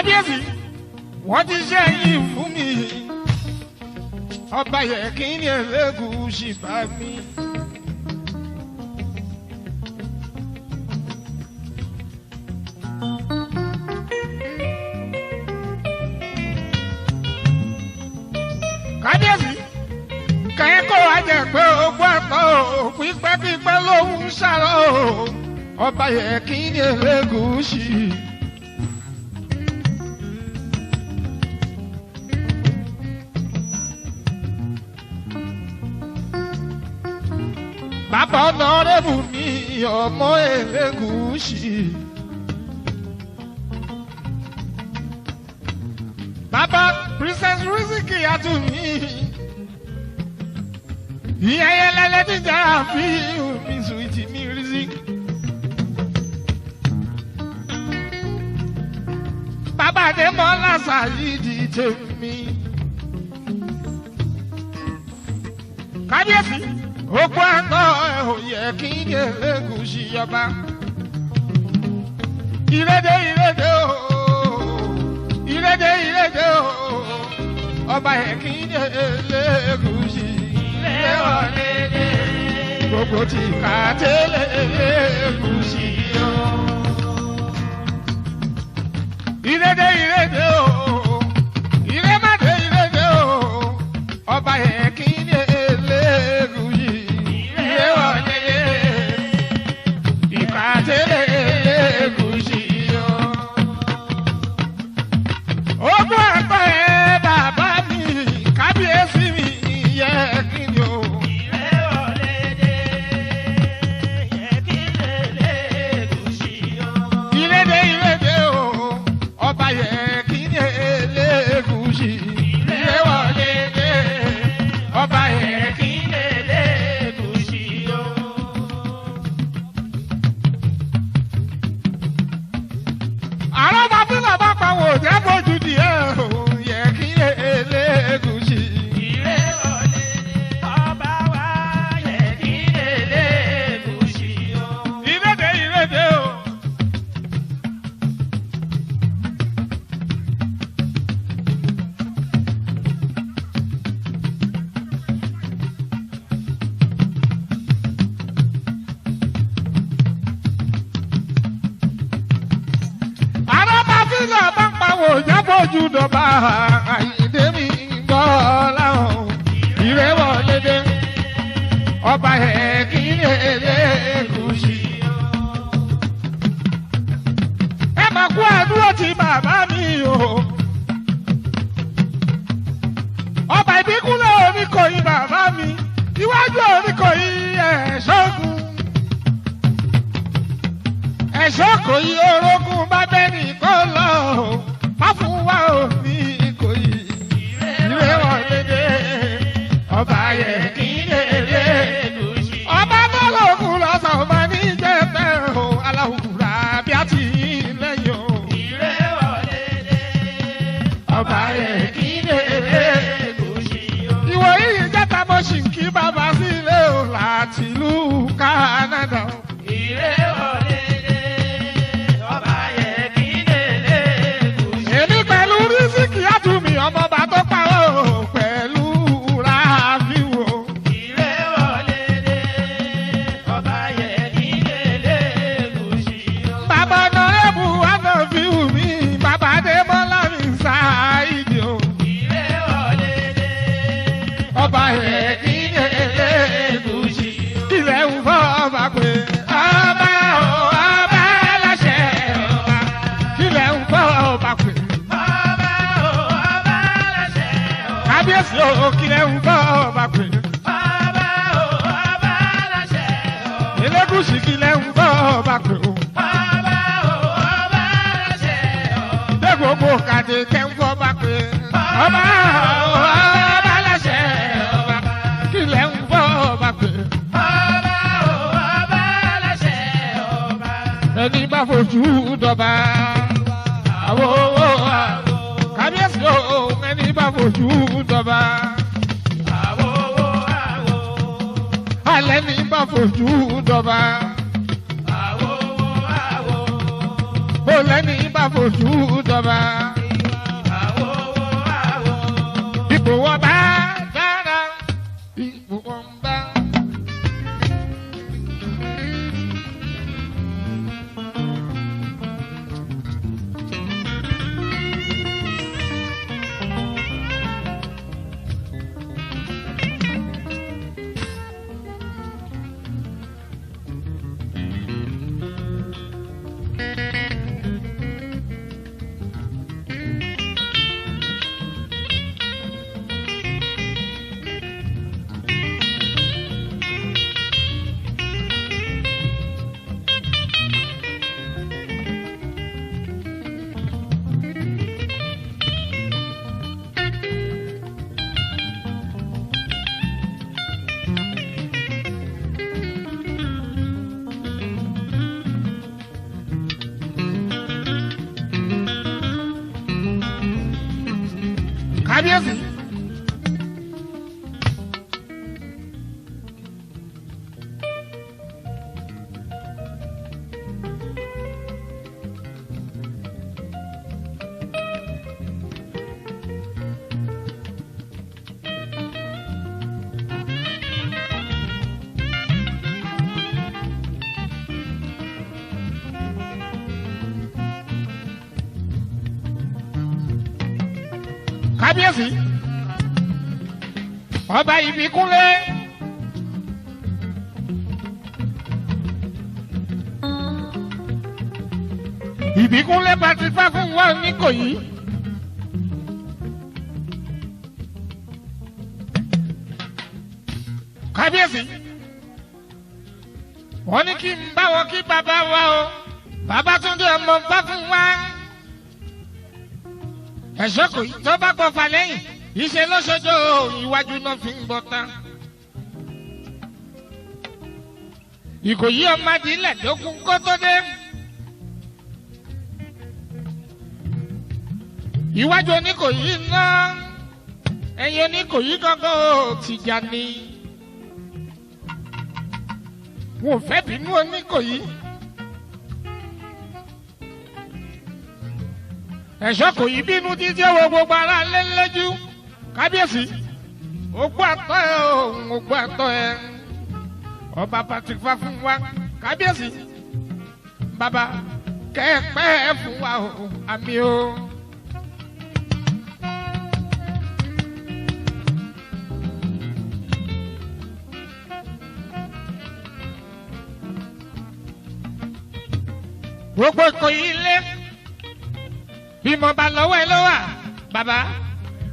kábíyèsí wọ́n ti ṣe yín fún mi ọba yẹ kí ni Elégùṣì bá mi. kábíyèsí kẹ́yìn kó wá jẹ́ pé ogún àtọ́ pípẹ́pípẹ́ ló ń ṣàrọ̀ ọba yẹ kí ni Elégùṣì. bàbá ọ̀nàrẹ́bù mi ọmọ Elégùṣì. bàbá princess Riziki àtúnmí. ìyá ẹlẹ́lẹ́ ti jára fi omi sùwìtì mi Riziki. bàbá Adémọ́lá Sàyídì tèmi. kábíyèsí ogun àtọ́ ẹ̀ ò yẹ kí ni Elégùṣì ọba. ìrèdè ìrèdè o ìrèdè ìrèdè o ọba yẹ kí ni Elégùṣì. ilé ọ̀lẹ́dẹ̀ gbogbo ti kà tẹ́lẹ̀ Elégùṣì o. ìrèdè ìrèdè o ìrèmàdé ìrèdè o ọba yẹ kí ni Elégùṣì. Elégùṣì o. Ogún àgbà ẹ̀ bàbá mi kábíyèsí mi yẹ kí ni o. ìrèdè ìrèdè o ọba yẹ kí ni Elégùṣì. ọba yẹ kí ni Elégùṣì o. àrọ́ bá bí lọ́ba pa wò jẹ́ bójú di ẹ̀ o yẹ kí Elégùṣì. ọba wa yẹ kí Elégùṣì o. ìrèdè ìrèdè o. lọ́ba pa wò jẹ́ bójú dọ̀bà Àyìndé mi gbọ́ láwọn ìrẹ́wọ̀lédè ọba ẹ̀ kí ni Elégùṣì. ẹ máa kú àdúró ti bàbá mi o. ọba Ìbíkúnlẹ̀ Oníkòyí bàbá mi iwájú Oníkòyí ẹ̀ṣọ́gun ẹ̀ṣọ́kòyí orogún bá bẹ́ẹ̀ nìkan lọ má fún wa òní Ìkòyí ìrẹ́wọ̀lédè ọba yẹ kí ni Elégùṣì. ọba bọ́lọ́gùn lọ́sàn ọba ní jẹ́pẹ́ o aláwùrà bí a ti lẹ́yìn o. ìrẹ́wọ̀lédè ọba yẹ kí ni Elégùṣì o. ìwòyí ìjẹta mo sì ń kí bàbá sílé o láti ìlú Canada. ìrẹ́wọ̀lédè ọba yẹ kí Elégùṣì. èmi pẹ̀lú Riziki àtúmí ọmọọba tó pa ó pẹ̀lú Ráfíù. ìrẹ́wọ̀lédè ọba yẹ kí Elégùṣì o. bàbá ọ̀nàrẹ́bù Ànàfíù mi bàbá Adémọ́lá mi Sàyídì o. ìrẹ́wọ̀lédè ọba yẹ kí ni Elégùṣì. ilẹ̀ ń fọ́ ọba pé ọba o ọba láṣẹ ọba. ilẹ̀ ń fọ́ ọba pé ọba o ọba láṣẹ o. kábíyèsí o kílẹ̀ ń fọ́ ọba pé ọba o ọba láṣẹ o. Elégùṣì kílẹ̀ ń fọ́ ọba pé o. ọba o ọba láṣẹ o. dé gbogbo kàdé tẹ́ ń fọ́ ọba pé ọba o ọba láṣẹ ọba. kílẹ̀ ń fọ́ ọba pé ọba o ọba láṣẹ ọba. ẹni bá fojú dọba àwo kábíyèsí o ẹni bá fojú dọba alẹ́ ní bá fojú dọba bó lẹ́ni bá fojú dọba. wọn bá dára ipò wọn bá. Kábíyèsí. Kábíyèsí. Ọba Ìbíkúnlé. Ìbíkúnlé pàtí fáfún wa n'Íkòyí. Kábíyèsí. Wọ́n ní kí n bá wọn kí bàbá wa o. Babátúndé ọmọ fáfún wa. Ẹ̀ṣọ́ kò yí tó bá gbọ́ fà lẹ́yìn. Ìṣe lọ́sọ̀jọ́ iwájú náà fi ń bọ̀ tán. Ìkòyí ọmọdé lẹ́dọ́gún kó tó dé. Iwájú Oníkòyí náà ẹ̀yìn Oníkòyí gángan tìjà ni. Wọ́n fẹ́ bínú Oníkòyí. Ẹ̀ṣọ́ kò yí bínú títí owó gbogbo ara lẹ́lẹ́jú. Kábíyèsí. Ogbó àtọ́ ẹ òun ogbó àtọ́ ẹ. Ọba Patrick fáfún wa. Kábíyèsí. Bàbá kẹ́ẹ̀pẹ́ fún wa o àmì o. Gbogbo Ìkòyí ilé. Bí mo bá lọ́wọ́ ẹ lọ́wọ́ bàbá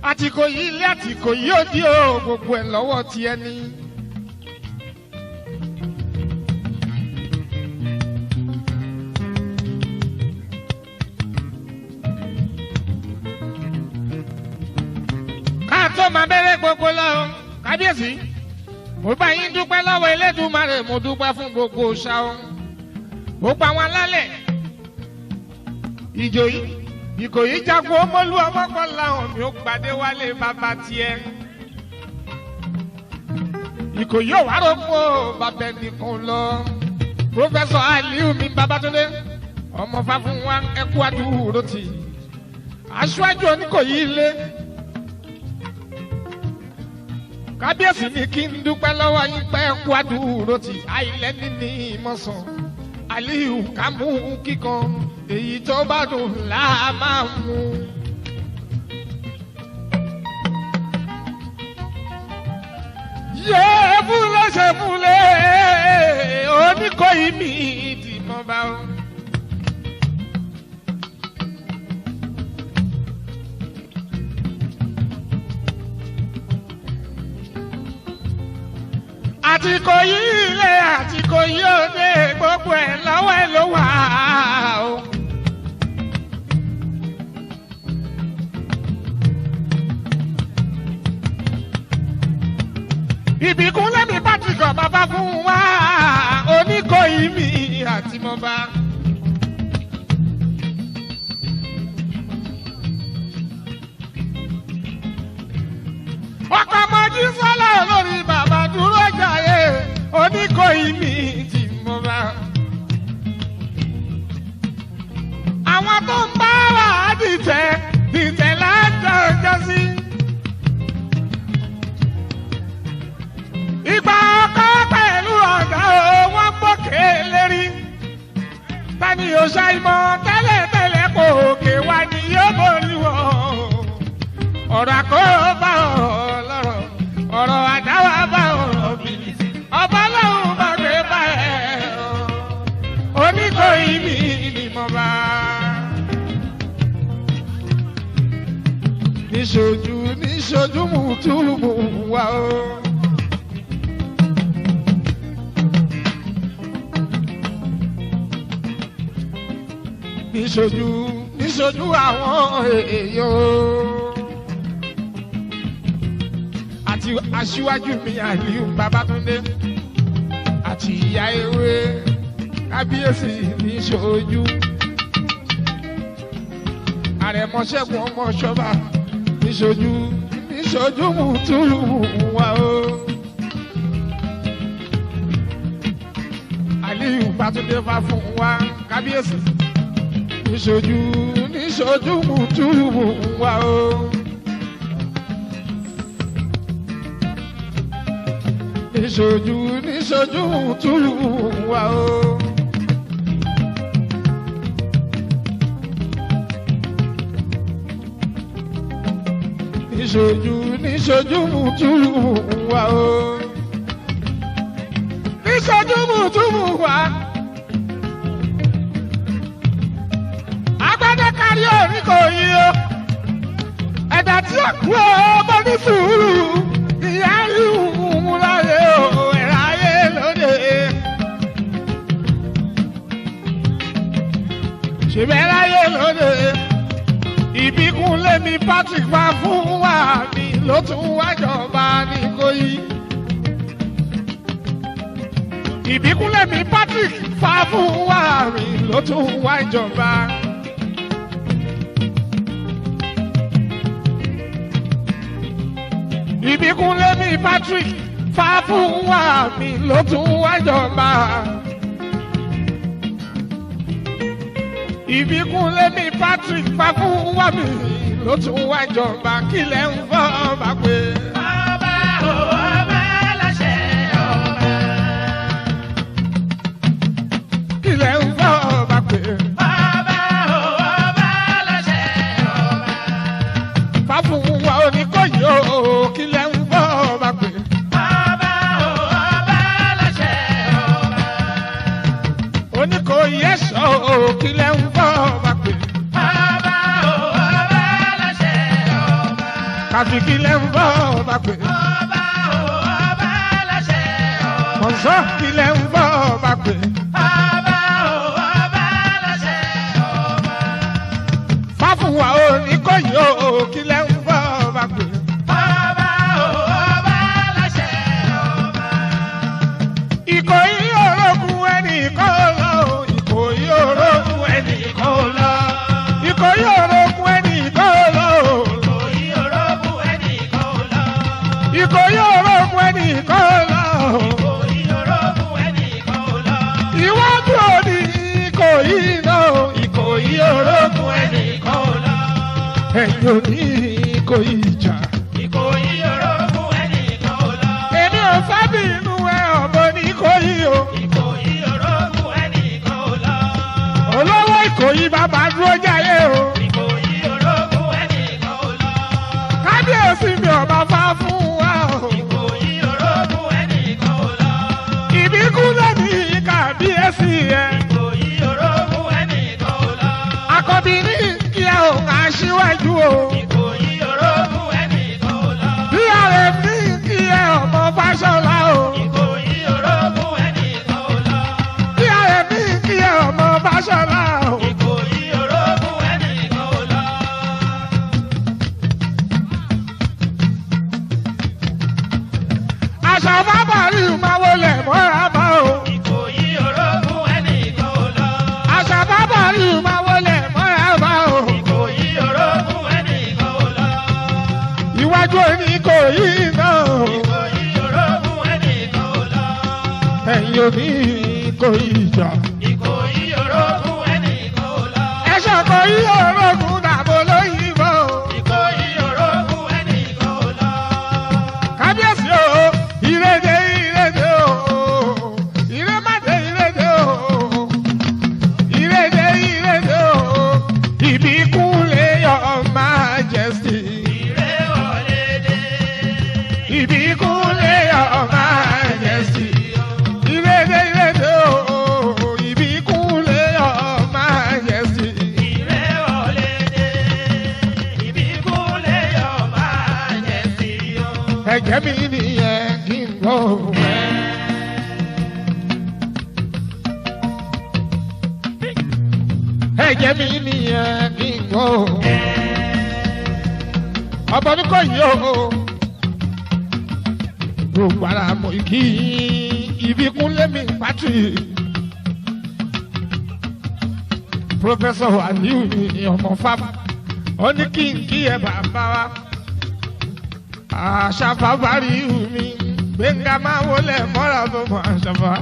àti Ìkòyí ilé àti Ìkòyí òdì o gbogbo ẹ lọ́wọ́ ti ẹni. Ká tó máa bẹ̀rẹ̀ gbogbo lọ Kábíyèsí. Mo bá yín dúpẹ́ lọ́wọ́ Elédùmarè, mo dúpẹ́ fún gbogbo ṣá o. Gbogbo àwọn alálẹ̀ Ìjòyí. Ìkòyí jagun ọmọlú ọmọkànlá ọ̀mí ó gbadé wálé bàbá tiẹ̀. Ìkòyí ò wá rògbò bàbá ẹnìkan lọ. Pírọ́fẹ́sọ̀ Aliu mi Babátúndé ọmọ fáfún wa ẹkú àdúró tì. Aṣáájú Oníkòyí ilé. Kábíyèsí ni kí n dúpẹ́ lọ́wọ́ yín pé ẹkú àdúró tì. Àìlẹ́ni ní ìmọ̀sán Aliu Kàmú kíkan. Èyí tó bá dùn là máa mú. Yé fúlẹ̀ ṣe fúlẹ̀ Oníkòyí mi ti mọ́ bá o. Àti Ìkòyí ilé àti Ìkòyí òde gbogbo ẹ̀ lọ́wọ́ ẹ̀ ló wà o. Ìbíkúnlé mi Patrick bàbá fún wa Oníkòyí mi àti mọba. Ọkọ̀ mọ́jú sọ́lá olórí bàbá dúró jàyè Oníkòyí mi ti mọba. Àwọn tó ń bá wà á dìtẹ̀ lájọ ọjọ́ sí. àìmọ̀ tẹ́lẹ̀tẹ́lẹ̀ kò òkè wá ní yóò borí wọ̀ ọ̀rọ̀ àkóbá ọ̀rọ̀ lọ́rọ̀ ọ̀rọ̀ àdáwà bá ọ̀rọ̀ bìbìtì ọba lọ́hùn bá gbé bá ẹ̀ Oníkòyí mi ni mo bá. níṣojú mùtúmù wá o. níṣojú àwọn èèyàn àti aṣíwájú mi Àlíù Babátúndé àti ìyá ewé kábíyèsí níṣojú Àrẹ̀mọ Ṣẹ́gun ọmọ Ṣọ́ba níṣojú mùtúmù wá o. Àlíù Babátúndé fà fún wa kábíyèsí níṣojú mùtúmù wá o. níṣojú mùtúmù wá o. níṣojú mùtúmù wá o. níṣojú mùtúmù wá. kárí Oníkòyí o ẹ̀dá tí ó kú ó bọ́ ní sùúrù ìyá ìhùn láyé o ẹ̀rọ ayé lóde. ṣèbẹ̀ láyé lóde Ìbíkúnlé mi Patrick wá fún wa mi ló tún wájọba Níkòyí. Ìbíkúnlé mi Patrick fá fún wa mi ló tún wájọba. Ìbíkúnlé mi Patrick fá fún wa mi ló tún wájọba. Ìbíkúnlé mi Patrick fá fún wa mi ló tún wájọba. Kílẹ̀ ń fọ́ ọba pé. Ọba o ọba láṣẹ ọba. Kílẹ̀ ń fọ́ ọba pé. Ọba o ọba láṣẹ ọba. Fá fún wa Oníkòyí o kílẹ̀ ń fọ́ ọba pé. Ọba o ọba láṣẹ ọba. Oníkòyí ẹ̀ṣọ́ o kílẹ̀ ń fọ́ ọba pé. Ọba o ọba láṣẹ ọba. Kàfi kílẹ̀ ń fọ́ ọba pé. Ọba o ọba láṣẹ ọba. Mọ̀nsọ́ kílẹ̀ ń fọ́ ọba pé. Ọba o ọba láṣẹ ọba. Fá fún wa Oníkòyí o kílẹ̀ ń fọ́ ọba pé. Ọba o ọba láṣẹ ọba. Ìkòyí orogún ẹnìkan lọ. Ìkòyí orogún ẹnìkan lọ. Ìkòyí orogún ẹnìkan lọ. Ìkòyí orogún ẹnìkan lọ. Ìkòyí orogún ẹnìkan lọ. Ìkòyí orogún ẹnìkan lọ. Iwájú òní Ìkòyí náà. Ìkòyí orogún ẹnìkan lọ. Ẹ̀yìn òní Ìkòyí ìjà. Ìkòyí orogún ẹnìkan lọ. Èmi ò fẹ́ bí inú ẹ ọ̀bọ ní Ìkòyí o. Ìkòyí orogún ẹnìkan lọ. Olówó Ìkòyí bàbá dúró jáyé o. Ìkòyí orogún ẹnìkan lọ. Kábíyèsí mi ọba fá fún wa o. Ìkòyí orogún ẹnìkan lọ. Ìbíkúnlé mi kábíyèsí ẹ. Ìkòyí orogún ẹnìkan lọ. Àkọ́bí ní kí ẹ ò ká síwájú o. Ìkòyí orogún ẹnìkan lọ. Bí ààrẹ ní kí ẹ ọmọ Fáṣọlá o. Ìkòyí orogún ẹnìkan lọ. Bí ààrẹ ní kí ẹ ọmọ Fáṣọlá o. Ìkòyí orogún ẹnìkan lọ. Àṣà bàbá rí máa wọlé mọ́ra bá o. Ìkòyí orogún ẹnìkan lọ. Àṣà bàbá rí máa wọlé mọ́ra bá o. Ìkòyí orogún ẹnìkan lọ. Iwájú Oníkòyí náà. Ìkòyí orogún ẹnìkan lọ. Ẹ̀yìn òní Ìkòyí ìjà. Ìkòyí orogún ẹnìkan lọ. Ẹ̀ṣọ́ Ìkòyí orogún dàbò lóyìnbó. Ìkòyí orogún ẹnìkan lọ. Kábíyèsí o, ìrèdè o, ìrèmàdé o, ìrèdè ẹ̀jẹ̀ mi nìyẹn kí n gbọ́. ọ̀bọ̀n ní kò yí o. gbogbo ara mọ̀ kí ìbíkúnlé mi pàtì. Professor Aliu ni ọmọ fáfá. ó ní kí n kí ẹ bàbá wa. àṣàfà bàrí mi. gbẹ̀ngà máa wọlé mọ́ra tó mọ̀ àṣàfà.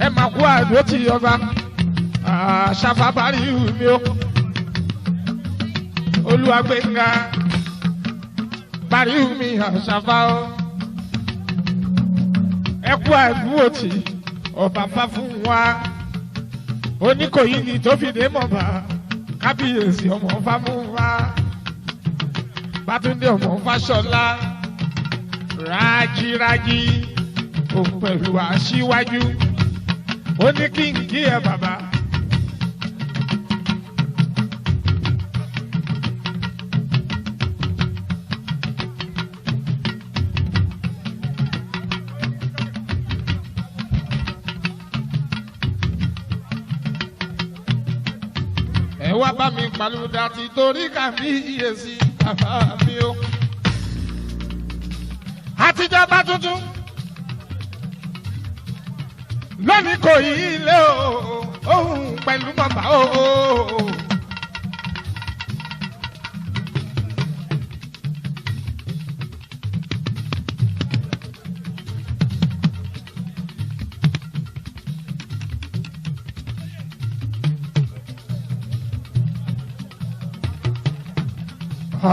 ẹ máa kú àdó tí ọba. àṣàfà bàrí mi o. Olúwa Gbẹ̀ngà bàrí mi àṣàfà o. ẹ kú àdúró tí ọba fá fún wa. Oníkòyí ni tó fi dé mọ̀bà. Kábíyèsí ọmọ Fámúwá. Bátúndé ọmọ Fáṣọlá. Rájírájí òun pẹ̀lú aṣíwájú. ó ní kí n kí ẹ bàbá. ẹ wá bá mi pàlùdà tí torí kábíyèsí bàbá mi o. àtijọ́ bá tuntun lónìí kò yí ilé o òun pẹ̀lú bàbá o.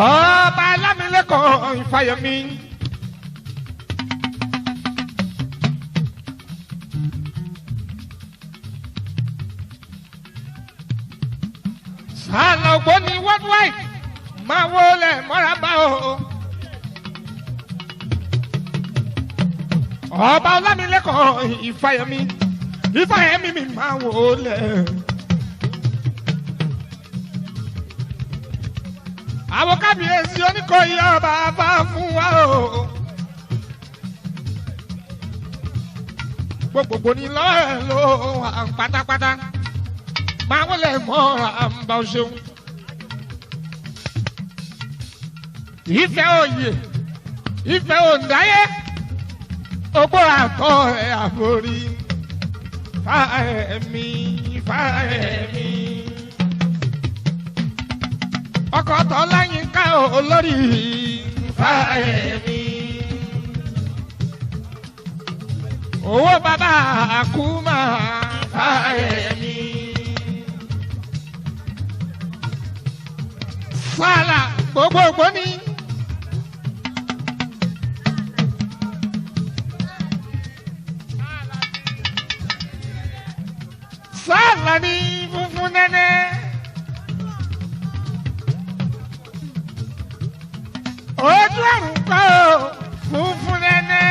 ọba Ọlámilékan Ìfáyẹmí. Sàlọ̀gbọ́ ni worldwide máa wọlé mọ́ra bá o. ọba Ọlámilékan Ìfáyẹmí. Ìfáyẹmí mi máa wọlé. àwọn kábíyèsí Oníkòyí ọba bá fún wa o. gbogbogbò ní lọ́ọ̀ẹ́ ló wà pátápátá. máa wọlé mọ́ra àǹbá ṣeun. ìfẹ́ òye ìfẹ́ òǹdáyé ogbó àtọ́ ẹ̀ àforí. Fáyẹmí Fáyẹmí. ọkọ̀ tọ́ láyín ká olórí. Fáyẹmí. owó bàbá àkúmà. Fáyẹmí. Sàlà gbogbogbò ní. Sàlà ní funfun nẹ́nẹ́. ojú àrùn kọ́ funfun nẹ́nẹ́.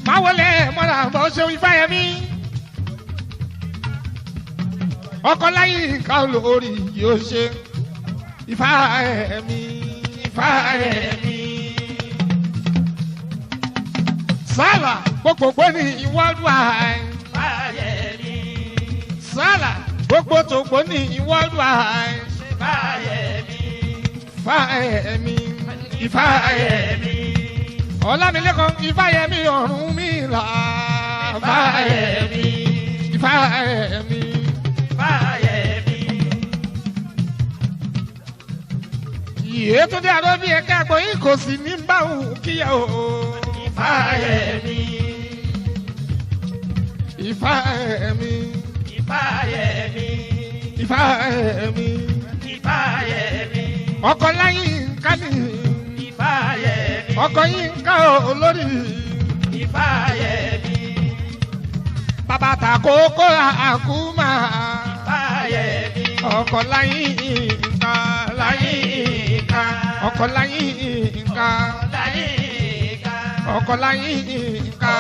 máa wọlé mọ́ra bọ́ ṣe Ìfáyẹmí. ọkọ láyìn ká lórí yóò ṣe. Ìfáyẹmí Ìfáyẹmí. Sàlà gbogbogbò ní worldwide. Fáyẹmí. Sàlà gbogbo tó gbó ní worldwide. Fáyẹmí. Fáyẹmí Ìfáyẹmí. Ọlámilékan Ìfáyẹmí Ọ̀rúnmìlà. Fáyẹmí Ìfáyẹmí. Fáyẹmí. Yétúndé Àròbí ẹ̀ka àgbọ̀ yìí kò sí ní báwù kíyà o. Ìfáyẹmí. Ìfáyẹmí. Ìfáyẹmí. Ìfáyẹmí. Ìfáyẹmí. ọkọ láyìn ká ní. Ìfáyẹmí. ọkọ yín ká olórí. Ìfáyẹmí. bàbá ta kókó àkúmà. Ìfáyẹmí. ọkọ láyìn ká láyìn ká. ọkọ láyìn ká. ọkọ láyìn ká.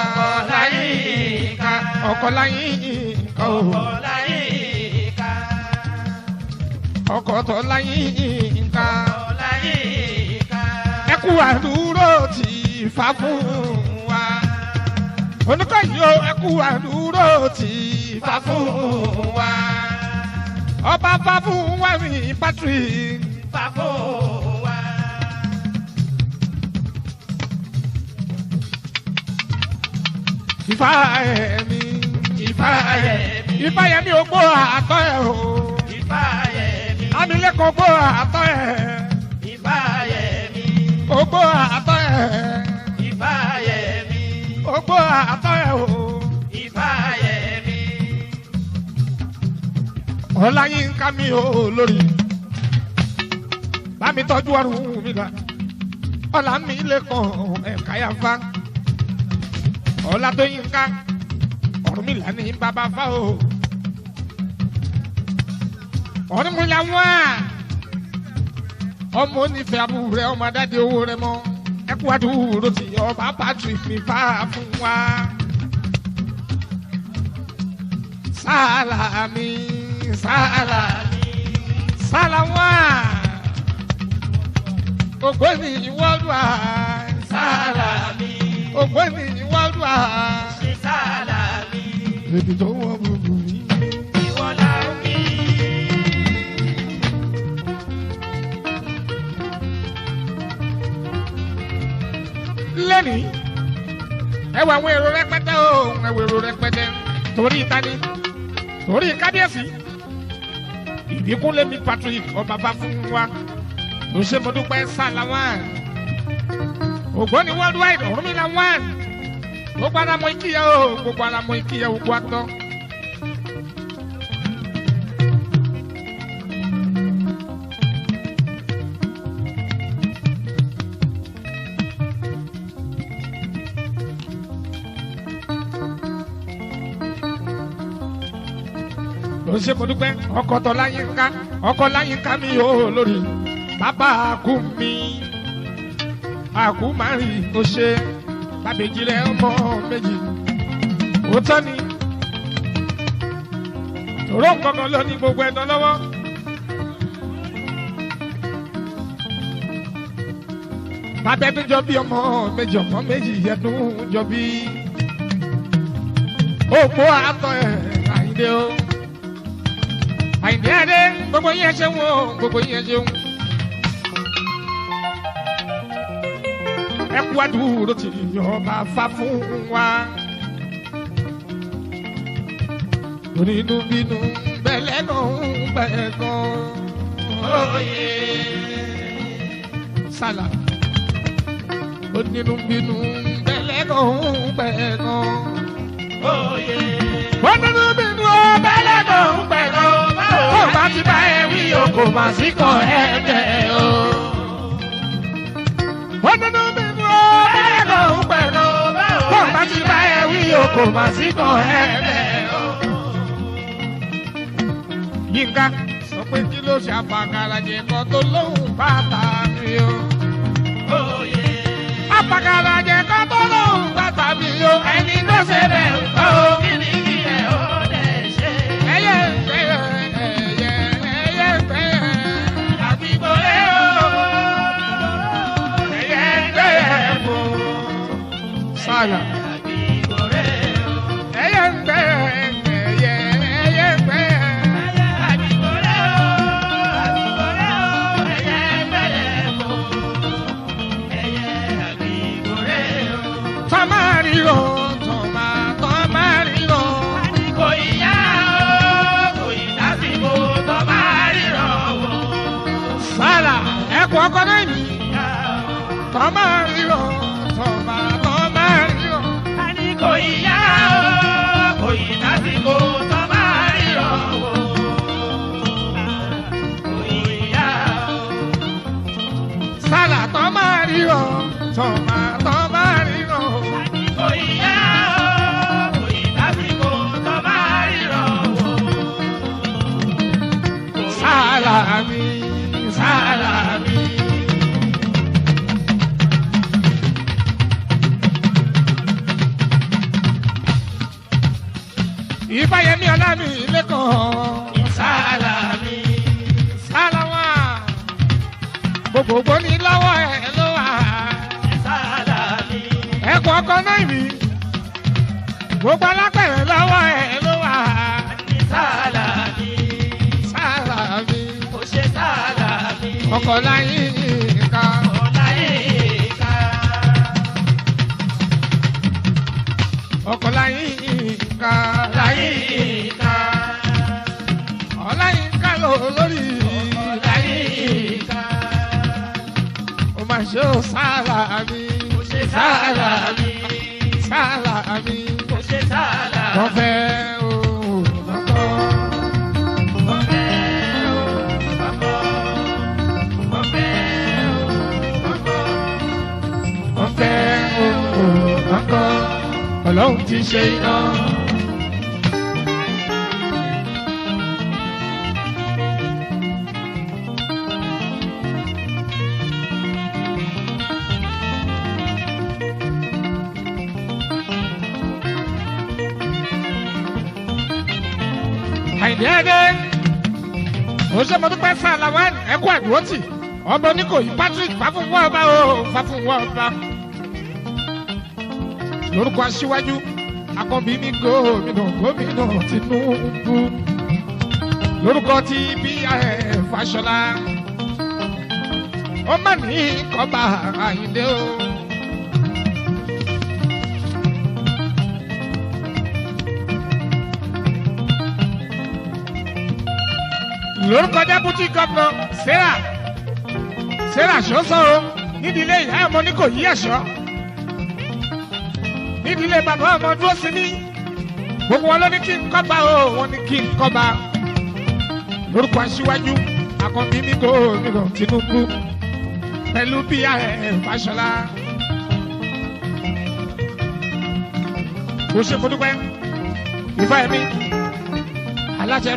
ọkọ láyìn ká. ọkọ tó láyìn ká. ẹ kú àdúró tí Ifá fún wa. oníkàyí o ẹkú àdúró tí Ifá fún wa ọba Ifá fún wa mi Patrick Ifá fún wa. Ifá ẹ̀mí Ifá yẹmí ogbó àtọ́ ẹ̀ o Ifá yẹmí amílẹ́kọ̀ọ́ ogbó àtọ́ ẹ̀ Ifá yẹmí ogbó àtọ́ ẹ̀ Ifá yẹmí ogbó àtọ́ ẹ̀ o Ifá yẹmí. Ọláyínká mi ò lórí bá mi tọ́jú ọrùn mi la ọlá mi lẹ́kọ̀ọ́ ẹ̀ka yá fa ọlá tó yín ká ọ̀run mi là ní bàbá fa o ọ̀run mi là wá ọmọ onífẹ̀ẹ́ àbúrò rẹ ọmọ adáde owó rẹ mọ́ ẹkú àdúró tí ọba Patrick mi fà fún wa Sálàmí Sálàmá ògbóni worldwide Sálàmí ògbóni worldwide Sálàmí ebi tó wọ gbogbo mi. ìwọ la rí. lẹ́nìí ẹ wọ àwọn èrò rẹpẹtẹ o ẹ wọ èrò rẹpẹtẹ torí ìtani torí kábíyèsí ìbíkúnlé mi Patrick ọba bá fún wa ló ṣe mo dúpẹ́ Sálàmá ògbóni worldwide Ọ̀rúnmìlà one gbogbo ara mọ ìkíyà o gbogbo ara mọ ìkíyà gbogbo àtọ. ló ṣe mo dúpẹ́ ọkọ tó Láyínká ọkọ Láyínká mi ò lórí bàbá àkú mi àkú máa rí o ṣe bàbèjì rẹ ọmọ méjì ó tán ni òró nǹkankan ló ní gbogbo ẹ̀dán lọ́wọ́ bàbá ẹdún jọ bí ọmọ méjì ẹdún jọ bí òpó àtọ̀ ẹ̀ Àyìndé o. Àyìndé adé gbogbo yín ṣe wò gbogbo yín ṣe wò. Ẹ kú àdúró tí ọba Fá fún wa. Onínú bínú bẹ̀lẹ́ kan bẹ̀ẹ̀ kan. Oyè Sálà. Onínú bínú bẹ̀lẹ́ kan bẹ̀ẹ̀ kan. oyè Onínú bínú bẹ̀lẹ́ kan bẹ̀ẹ̀ kan. Ó bá ti bá ẹ wí o kò má sí kan ẹ bẹ̀ o. Onínú bínú bẹ̀lẹ́ kan bẹ̀ẹ̀ kan. Ó bá ti bá ẹ wí o kò má sí kan ẹ bẹ̀ o. Yínká sọ pé kí ló ṣe àpàkàrà jẹ kan tó lóhùn bàtà mi o. oyè Àpàkàrà jẹ kan tó lóhùn bàtà mi o. Ẹni tó ṣe bẹ̀ ń kọ́ o. kí ni kí ẹ ó lè ṣe. Ẹyẹ ń fẹ́ ẹyẹ ń fẹ́ Àbíkó lé o. ẹyẹ ń fẹ́ fún Sálà. Àbíkó lé o. Ẹyẹ ń fẹ́ ẹyẹ ń fẹ́. Àbíkó lé o. Àbíkó lé o. Ẹyẹ bẹ̀rẹ̀ fún. Ẹyẹ àbíkó lé o. Tọ́márìrò tọ́márìrò. Kò ìyá o. Kò ìdásíkò tó máa ríran wò. Sálà ẹ̀kọ́ ọkọ náà ní. Tọ́márìrò tọ́márìrò. Kò ìyá o. Kò ìdásíkò tó máa ríran wò. Kò ìyá o. Sálà tọ́márìrò tọ́márìrò. Kò ìyá o. Kò ìdásíkò tó máa ríran wò. Sálàmí Sálàmí. Ìfáyẹmí Ọlámi lẹ́kọ̀ọ́. Sálàmí. Sálàmá gbogbogbò ní lọ́wọ́ ẹ̀ ló wà. Sálàmí. Ẹ̀kọ́ ọkọ náà mi gbogbo alápẹ̀rẹ̀ lọ́wọ́ ẹ̀ ló wà. Sálàmì. Sálàmì. Ó ṣe Sálàmì. Ọkọ̀ láyé ká. Ọláyínká. Ọkọ̀ láyé ká. Ọláyínká. Ọláyínká ló lórí. Ọláyínká. Ó máa ṣe ó Sálàmì. Ó ṣe Sálàmì. Sálàmì. Ó ṣe Sálàmì. Wọ́n fẹ́ o. Ọlọ́run ti ṣe iná. Àìdí ẹ̀dẹ́ òṣèmọdúpẹ́ Sàláwán ẹ̀kú àdúrótì ọmọ Oníkòyí Patrick Fáfúnwọ́ ọba o Fáfúnwọ́ ọba. Lórúkọ aṣíwájú akọ́bí ní gómìnà Tinubu lórúkọ tí BRF Fáṣọlá ó má ní kọ́ba Àyìndé o. Lórúkọ deputy governor Sarah Ṣọ́sọ́ nídìílé ìyá ọmọ Oníkòyí ẹ̀ṣọ́ nídìílé bàbá ọmọ dúró sí ní gbogbo wọn ló ní kí n kọ́ba o wọn ní kí n kọ́ba lórúkọ aṣíwájú akọ́bí ní gómìnà Tinubu pẹ̀lú BRF Fáṣọlá. Ó ṣe mo dúpẹ́ ìfọ́ ẹ̀mí aláṣẹ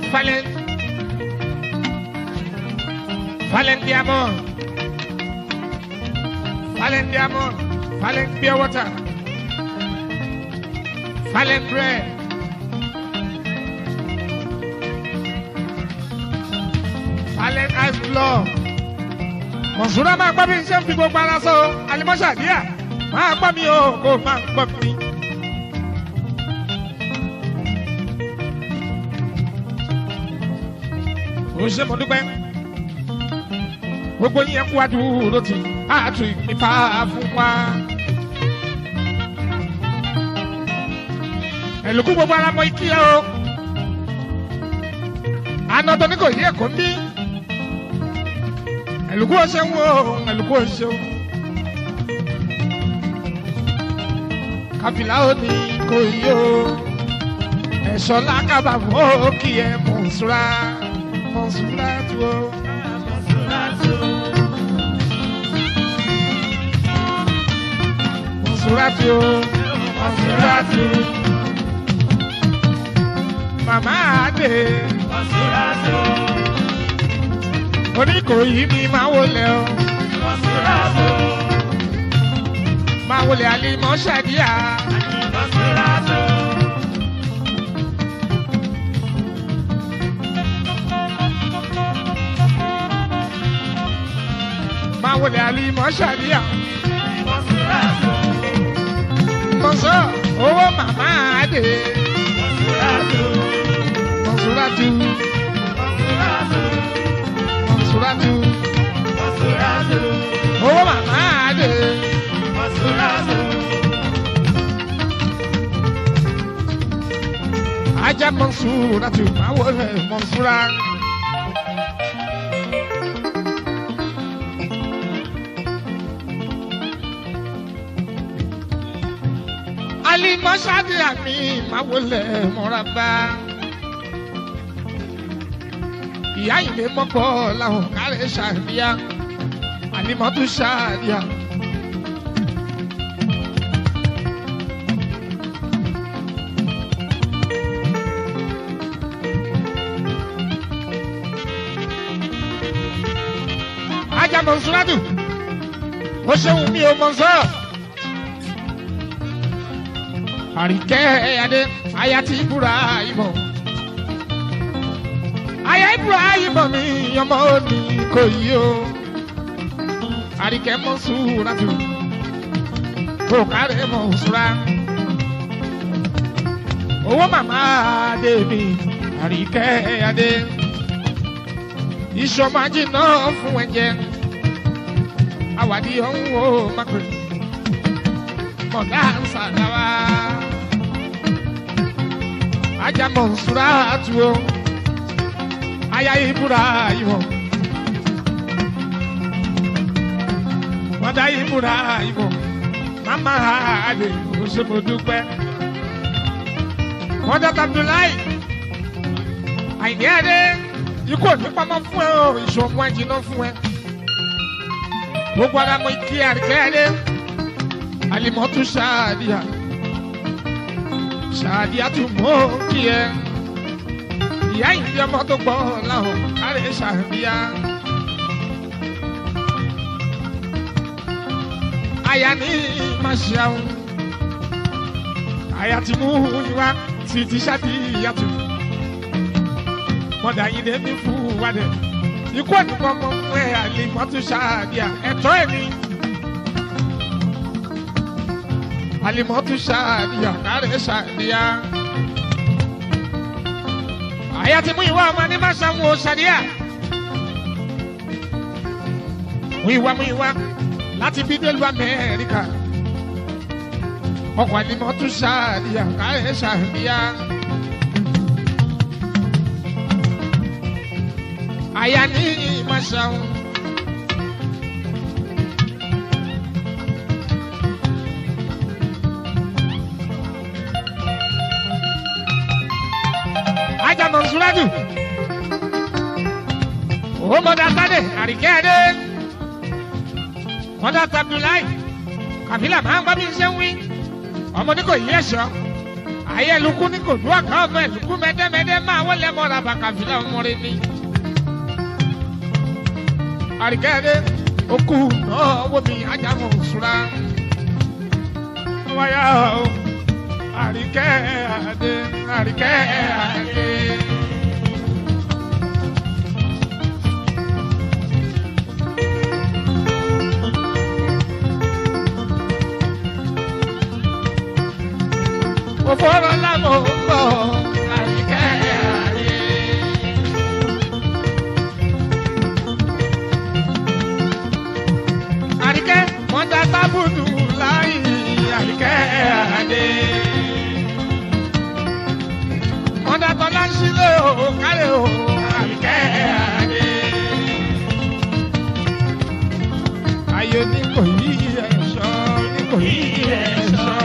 Fallen Pure Water. Fallen bread. Fallen ice block. Mọ̀sùlá máa gbọ́ bí iṣẹ́ ń fi gbogbo ara sọ alimọ́ṣà díà. Máa gbọ́ mi o, kò máa gbọ́ mi. Ó ṣe mo dúpẹ́. Gbogbo yín kú àdúró tì, àtú ìfà fún wa. Ẹ̀lùkú gbogbo ara mọ ikí ẹ o. Anọ́tọ́ ní kò yí ẹ̀kọ́ ní. Ẹ̀lùkú ọ̀ṣẹ́ ń wo, ẹ̀lùkú ọ̀ṣẹ́ o. Kàfìlà ó ní kò yí o. Ẹ̀ṣọ́ lákàbà mọ́ kí ẹ Mọ̀nsúrà tó o. Mọ̀nsúrà tó o. Màmá Adé. Oníkòyí mi máa wọlé o. Máa wọlé Alimọ́ Ṣàdíà. Máa wọlé Alimọ́ Ṣàdíà. Mọ̀nsọ́ owó màmá Adé. Mọ̀nsúrátù. Owó màmá Adé. Ajá Mọ̀nsúrátù máa wọlé Mọ̀nsúrà. Alimọ́ Ṣàdíà mi máa wọlé Mọ́ràbá. Ìyá ìlé mọ́kọ́ làwọn kárẹ̀ Ṣàdíà. Alimọ́tú Ṣàdíà. Ajá Mọ̀nsúrátù. Ó ṣeun mi ò Mọ̀nsọ́. Àríkẹ́ Adé aya ti Ibrahimo. Aya Ibrahimo mi ọmọ Oníkòyí o. Àríkẹ́ Mọ̀nsúrátù. Kò kárẹ̀ Mọ̀nsúrà. owó màmá adé mi àríkẹ́ adé ìṣọmájì náà fún ẹ̀jẹ̀ àwàdí ọ̀hún ó mákè mọ̀dá ń sàdáwà ajá Mọ̀nsúrà tù ó aya ìbúra ìwọ̀n mọ̀dá ìbúra ìwọ̀n màmá adé òṣèmọ̀dúpẹ́ mọ̀dá Abdullahi àìní adé ikú òní pamọ́ fún ẹ o ìṣòwò àjìnà fún ẹ gbogbo ara mọ ìkí àríkẹ́ adé Alimọ́tù Ṣàdíyà tún mọ́ kí ẹ ìyá ìdí ọmọ tó gbọ́ láwọn kárẹ̀ Ṣàdíyà. Aya ní Màṣíàún aya ti mú ìwá títí Ṣàdíyà tún mọ̀dà yìí dé ní fún wa dẹ̀ ikú ẹ̀dùnkọ́ mọ́ fún ẹ Alimọ́tù Ṣàdíyà ẹ̀tọ́ ẹ̀ ní. Alimọ́tù Ṣàdíyà kárẹ̀ Ṣàdíyà. Aya ti mú ìwá ọmọ ní Màṣíàún Ṣàdíyà. Mú ìwá láti bí délùú Amẹ́ríkà. Ọkọ̀ Alimọ́tù Ṣàdíyà kárẹ̀ Ṣàdíyà. Aya ní Màṣíàún. Ajá Mọ̀nsúrà jù. Ó mọ̀dá Sádé àríkẹ́ adé. Mọ̀dá Abdullahi kàfílà máa ń gbọ́ bí ṣe ń wí. Ọmọ ní kò yí ẹ̀ṣọ́. Ayé ẹlùkú ní kò dúwà ká ọmọ ẹlùkú mẹ́dẹ́mẹ́dẹ́ máa wọlé mọ́ra bá kàfílà ọmọ rẹ ní. Àríkẹ́ adé okú náà wó mi Ajá Mọ̀nsúrà. Wáyà o. Àríkẹ́ adé àríkẹ́ adé. Òfòrò lámò gbọ́ àríkẹ́ adé. Àríkẹ́ wọ́n dá tábùdù láì àríkẹ́ adé. Mọ̀dá Tọ́lá ń sílé o kálẹ̀ o àríkẹ́ adé. Ayé ní kò yí ẹ̀ṣọ́ ní kò yí ẹ̀ṣọ́.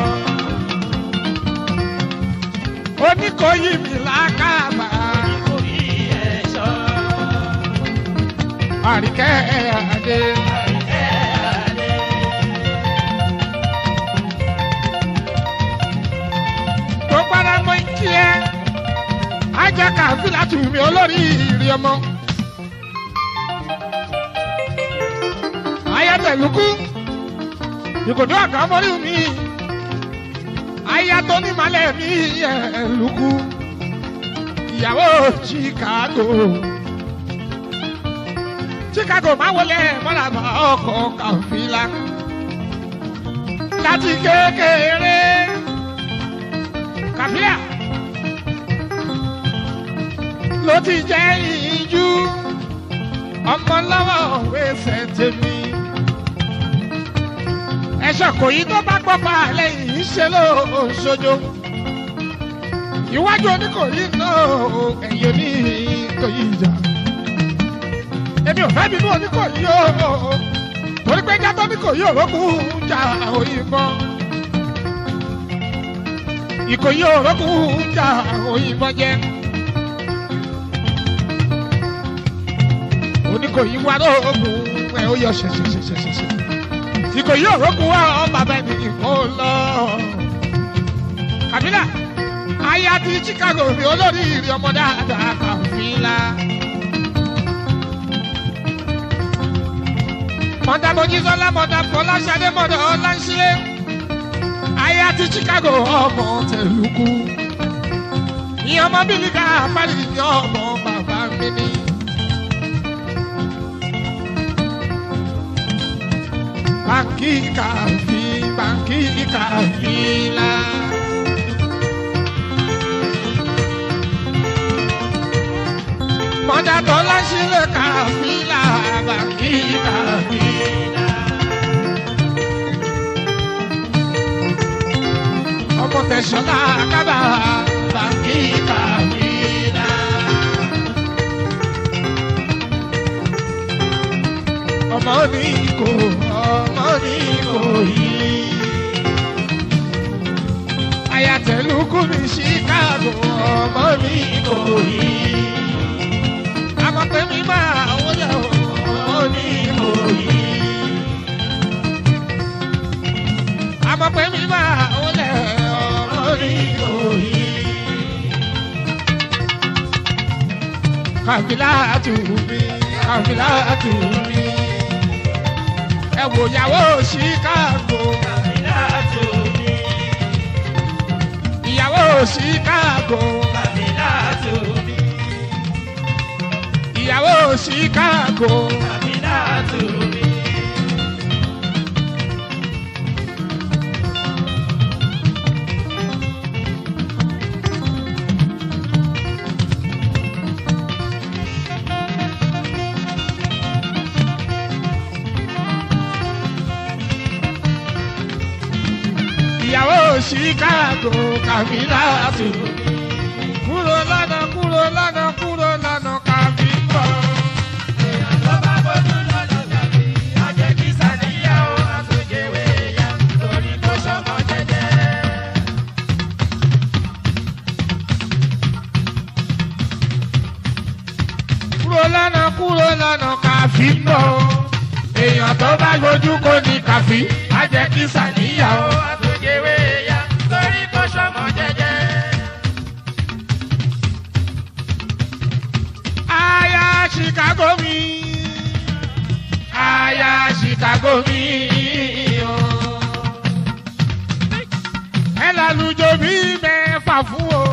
Oníkòyí mi lákàbà ní kò yí ẹ̀ṣọ́. Àríkẹ́ adé. Tó padà mọ ìkí ẹ. Ajá Kàfílà tù mí olórí ìrì ọmọ. Aya tẹ̀lùkú. Ìkòdó àgbà mọ́rí mi. Aya tó ní malẹ̀ mi ẹ̀lùkú. Ìyàwó Chicago. Chicago máa wọlé mọ́ra bá ọkọ̀ Kàfílà. Láti kékeré. Kàfílà. Ló ti jẹ́ ìjú ọmọ lọ́wọ́ wẹ́sẹ̀ tèmi. Ẹ̀ṣọ́ kò yí tó bá gbọ́ pa lẹ́yìn ṣe ló ṣojo. Iwájú Oníkòyí náà ẹ̀yìn Oníkòyí ìjà. Èmi ò fẹ́ bínú Oníkòyí o. Torí pé játọ́ Oníkòyí òrókùn jà òyìnbó. Ìkòyí òrókùn jà òyìnbó jẹ́. Oníkòyí wá lóògùn ẹ̀ ó yọ ṣẹ̀ṣẹ̀ṣẹ̀ṣẹ̀ṣẹ̀. Ìkòyí òrókùn wá bàbá ẹni kò lọ. Kàfílà aya ti Chicago ní olórí ìrì ọmọ dáadáa Kàfílà. Mọ̀dà Mojísọ́lá mọ̀dà Fọláṣadé mọ̀dà Ọláńsílẹ̀. Aya ti Chicago ọmọ tẹ̀lùkù. Ìyẹn ọmọ bílíkà Fárí ní ọmọ bàbá mi ní. Banki Kàfílà. mọ́jà tó láṣìlẹ̀ kàfílà bàǹkì kàfílà. ọmọ tẹ̀sánná kábà bàǹkì kàfílà. ọmọ ní kò yìí. ayatollah ní Chicago ọmọ ní kò yìí. àmọ́ pé mi máa wọlé ọmọ ní kò yìí. àmọ́ pé mi máa wọlé ọmọ ní kò yìí. kàfílà tù mí kàfílà tù mí. ẹ wò ìyàwó Chicago kàfílà tù mí. ìyàwó Chicago kàfílà tù mí. ìyàwó Chicago kàfílà tù mí. ìyàwó Chicago kàfílà tù mí. kúrò lọ́nà kúrò lọ́nà kúrò lọ́nà kàfí bọ̀. èèyàn tó bá bójú lọ́nà tàbí ọjọ́ kí sàníyà ó àtúnjẹwé ya torí kó sọmọ jẹjẹ. kúrò lọ́nà kàfí bọ̀. èèyàn tó bá gbójú kò ní kàfí á jẹ́ kí sàníyà ó. àtúnjẹwé ya torí kó sọmọ jẹjẹ. aya Chicago mi aya Chicago mi o. ẹ lálùjọ bí mẹ́fà fún o.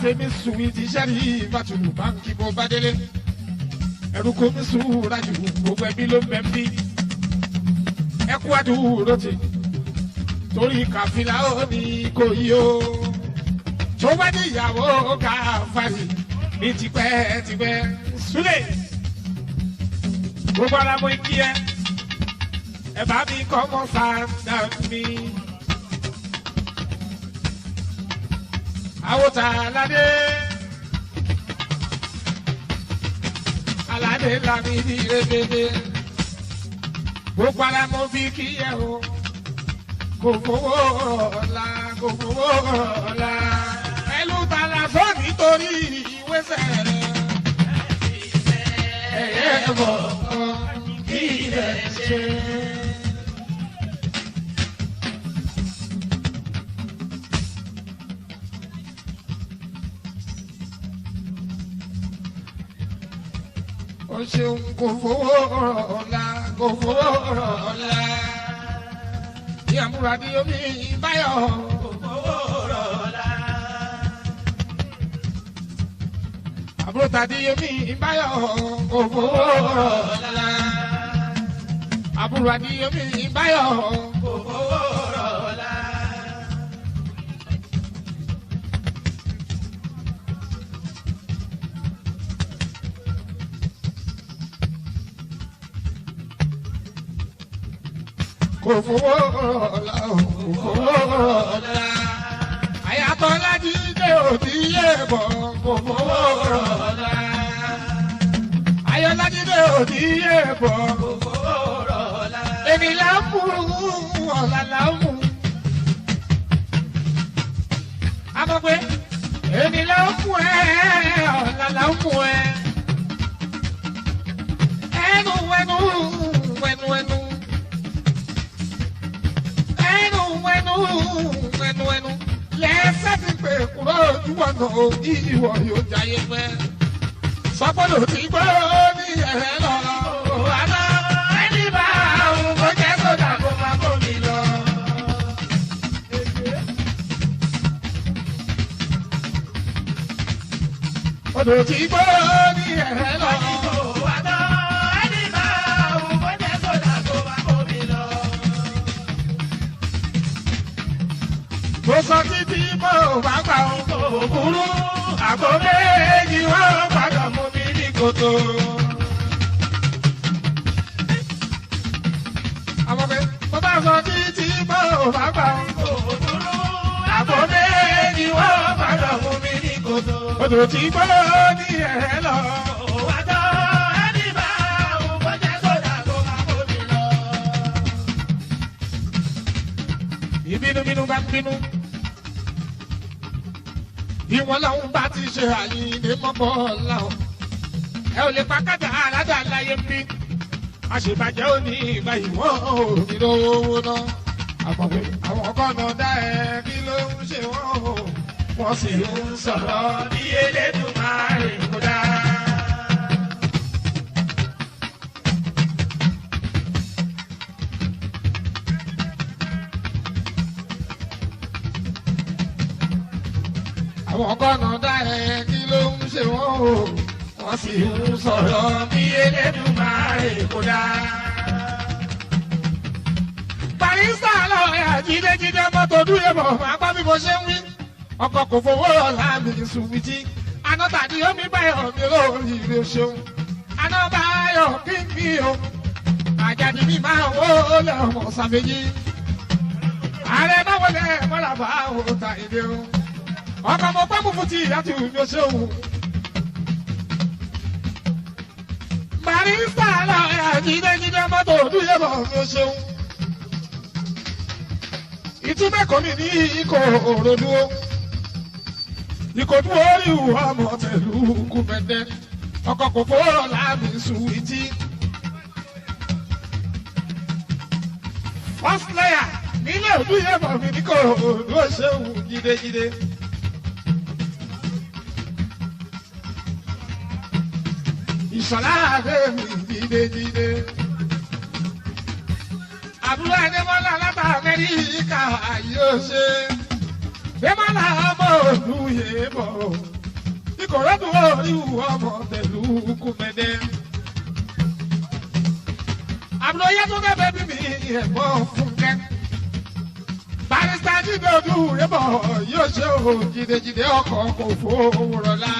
tèmi sùn ti sẹ́ni ìbátúrú báńkì bó bá délé ẹ̀rù kò mí sùn rájú gbogbo ẹbí ló ń bẹ̀ ń bí ẹkú àdúró ti torí kàfílà ó ní kò yí o tó bá ní ìyàwó káfárí ní tipẹ́tipẹ́ súlẹ̀ gbogbo ara mo kí ẹ bá mi kọ́ mọ́ sáńdà mi. Àwòtà aládé lami ní rebebe gbogbo ara mo fi kí ẹ o kò fowó ọ̀la kò fowó ọ̀la ẹlú tala sọ nítorí ìwé sẹ̀rẹ̀ ẹ̀yẹ bọ̀ kí ẹ ṣe. Ó ṣeun kò fowó ọ̀la kò fowó ọ̀la ní àmúradì omi báyọ̀ kò fowó ọ̀la àbúrò tàdí omi báyọ̀ kò fowó ọ̀la àbúrò àdí omi báyọ̀ kò fowó ọ̀la. Kò fowó ọ̀la kò fowó ọ̀la àyàtọ̀ láti dé òtí yé bọ̀ kò fowó ọ̀la ayọ̀láti dé òtí yé bọ̀ kò fowó ọ̀la èmi là ń mú ọ̀la là ń mú àmọ́ pé èmi là ń mú ọ̀la là ń mú ẹnu. kúrò ojú ọ̀nà ìwọ yóò jayé pẹ́. sọ́pọ̀lọ̀ tí gbọ́ ní ẹ̀rẹ́ lọ. àná ẹni bá òun kò jẹ́ sódà kó máa kó mi lọ. odò tí gbọ́ ní ẹ̀rẹ́ lọ. àná ẹni bá òun kò jẹ́ sódà kó máa kó mi lọ. mo sọ títí mo bá gbà ó. òkúrú àgbo méjì wọ́n gbọ́dọ̀ mú mi ní kòtò. àwọn pé mo bá sọ títí mo bá gbà ó. òkúrú àgbo méjì wọ́n gbọ́dọ̀ mú mi ní kòtò. odò tí gbọ́ ní ẹ̀rẹ́ lọ. àná ẹni bá òun kò jẹ́ sódà kó máa kó mi lọ. ìbínúbínú bá ń bínú. ìwọ̀n làwọn bá ti ṣe àyíǹde mọ́bọ́ láwọn. ẹ ò lè pa kájà aládà láyé ń bí. àṣebàjẹ́ ò ní ìgbà ìwọ̀n òní lówó náà. àpọ̀pẹ́ àwọn kọ́nà dá ẹ kí ló ń ṣe wọ́n o. wọ́n sì ń sọ̀rọ̀ bí Elédùmarè kò dá. àwọn kọ́nà dá ẹ kí ló ń ṣe wọ́n o. wọ́n sì ń sọ̀rọ̀ bí Elédùmarè kò dá. barista lọ́ọ̀rẹ́ àjídéjídé mọ́tò dúró bọ̀ máa bá bí mo ṣe ń wí. ọkọ̀ kò fowó ọ̀la mi sùnwìtì. aná tàbí omi báyọ̀ mi lórí ilé ṣeun. aná báyọ̀ kí n bí o. àjàdí mi máa wó lẹ́wọ̀n sàbẹ̀yì. ààrẹ náà wọlé mọ́lá bá òòtà èdè o. ọkọ̀ mo pẹ́ fúnfún tí ìyá ti mi ṣeun. barista lọ́ọ̀rẹ́ àjídéjídé mọ́tò dúró bọ̀ mi ṣeun. ìtúmẹ̀kọ́ mi ní ikọ̀ òròdú ìkòdú orí ọmọ tẹ̀lú kúmẹ̀dẹ́ ọkọ̀ kò fọ́rọ̀ láàmì sùwìtì. first layer nílé òdú yẹn mọ̀ mí ní kò òdú ṣéwù jídéjídé. ìṣọ̀lá àgbẹ̀ mi jídéjídé. àbúrò ẹ̀dẹ́mọ́lá látà Amẹ́ríkà yóò ṣe. Bẹ́mọ́lá ọmọ olùyè bọ̀. Ìkòròdú orí ọmọ pẹ̀lú kúmẹ̀dẹ́. àbúrò yẹn tó dẹ́ bẹ́bí mi ẹ̀gbọ́n Fúnkẹ́. barista jíde ojú rẹ̀ bọ̀ yóò ṣe o jídéjídé ọkọ̀ kò fowó rọ̀lá.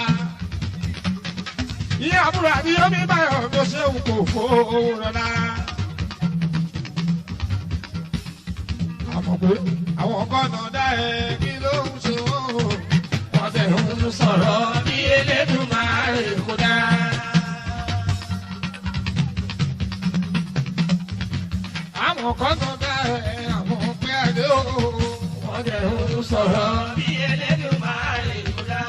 ìyá àbúrò àbí omi báyọ̀ ló ṣe òun kò fowó rọ̀lá. àmọ̀ pé àwọn kọ́nà dá ẹ kí ló ń ṣe wọ́n o. wọ́n fẹ́ ń sọ̀rọ̀ bí Elédùmarè kò dá. àwọn kọ́nà dá ẹ àwọn pé àdé o. wọ́n fẹ́ ń sọ̀rọ̀ bí Elédùmarè kò dá.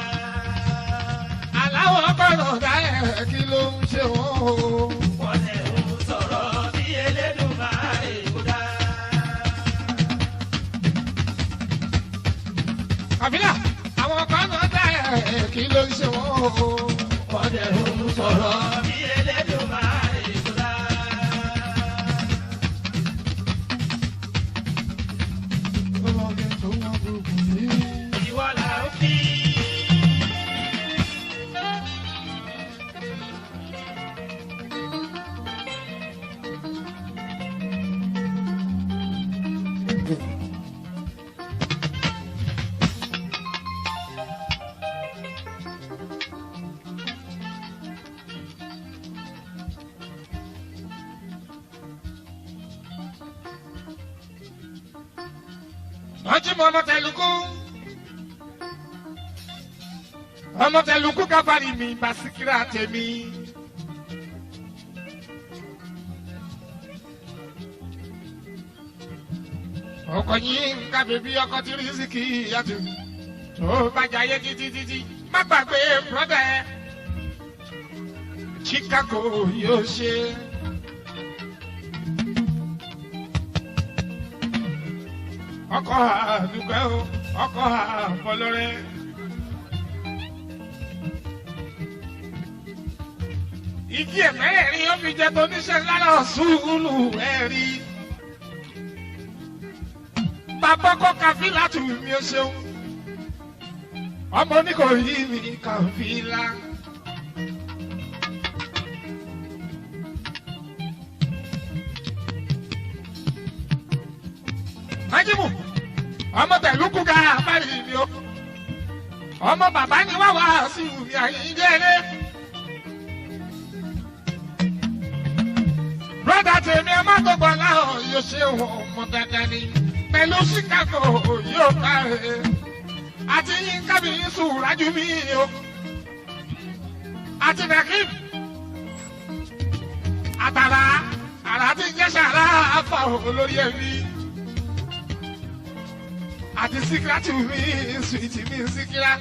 aláwọ̀ kọ́nà dá ẹ kí ló ń ṣe wọ́n o. wọ́n fẹ́ ń sọ̀rọ̀ bí Elédùmarè kò dá. àbílà àwọn kọ́nà dá ẹ kí ló ń ṣe wọ́n o. wọ́n fẹ́ ń sọ̀rọ̀ bí Elédùmarè kò dá. ọlọ́dẹ tó wọ́n gbogbo yìí. ìwọ là ń fi. ọjúmọ̀ ọmọ tẹlukú kábàárì mi Bàsíkírà tèmi. ọkọ yìí ń ká bèbí ọkọ tí Rísíkì yàtọ̀ tó bá jayé títí má gbàgbé brọ́dà ẹ Chicago yóò ṣe. ọkọ àdúgbò ọkọ àbọlọrẹ Igi ẹ̀mẹ́rẹ̀ẹ̀rin ó fi jẹ tó níṣẹ́ lára sùúrù ẹ̀rí. Bàbá kọ́ kàfílà tù mí ó ṣeun. Ọmọ Oníkòyí mi kàfílà. Májímù, ọmọ Tẹ̀lúkù ga àbárí mi ó. Ọmọ bàbá ni wá wá sí ìwúrí àyíjẹ́rẹ́. Brọ́dà tèmi ọmọ tó gbọ́ láhàn yóò ṣe ọmọ dandan ni. Pẹ̀lú Chicago yóò káre. Àti Yínká mi Sùrájú mi o. Àti Nàkìm. Àtàrà àrà tí ń jẹ́ sàrà àfà olórí ẹ̀mí. Àti Síkírá tù mí sùìtì mi Síkírá.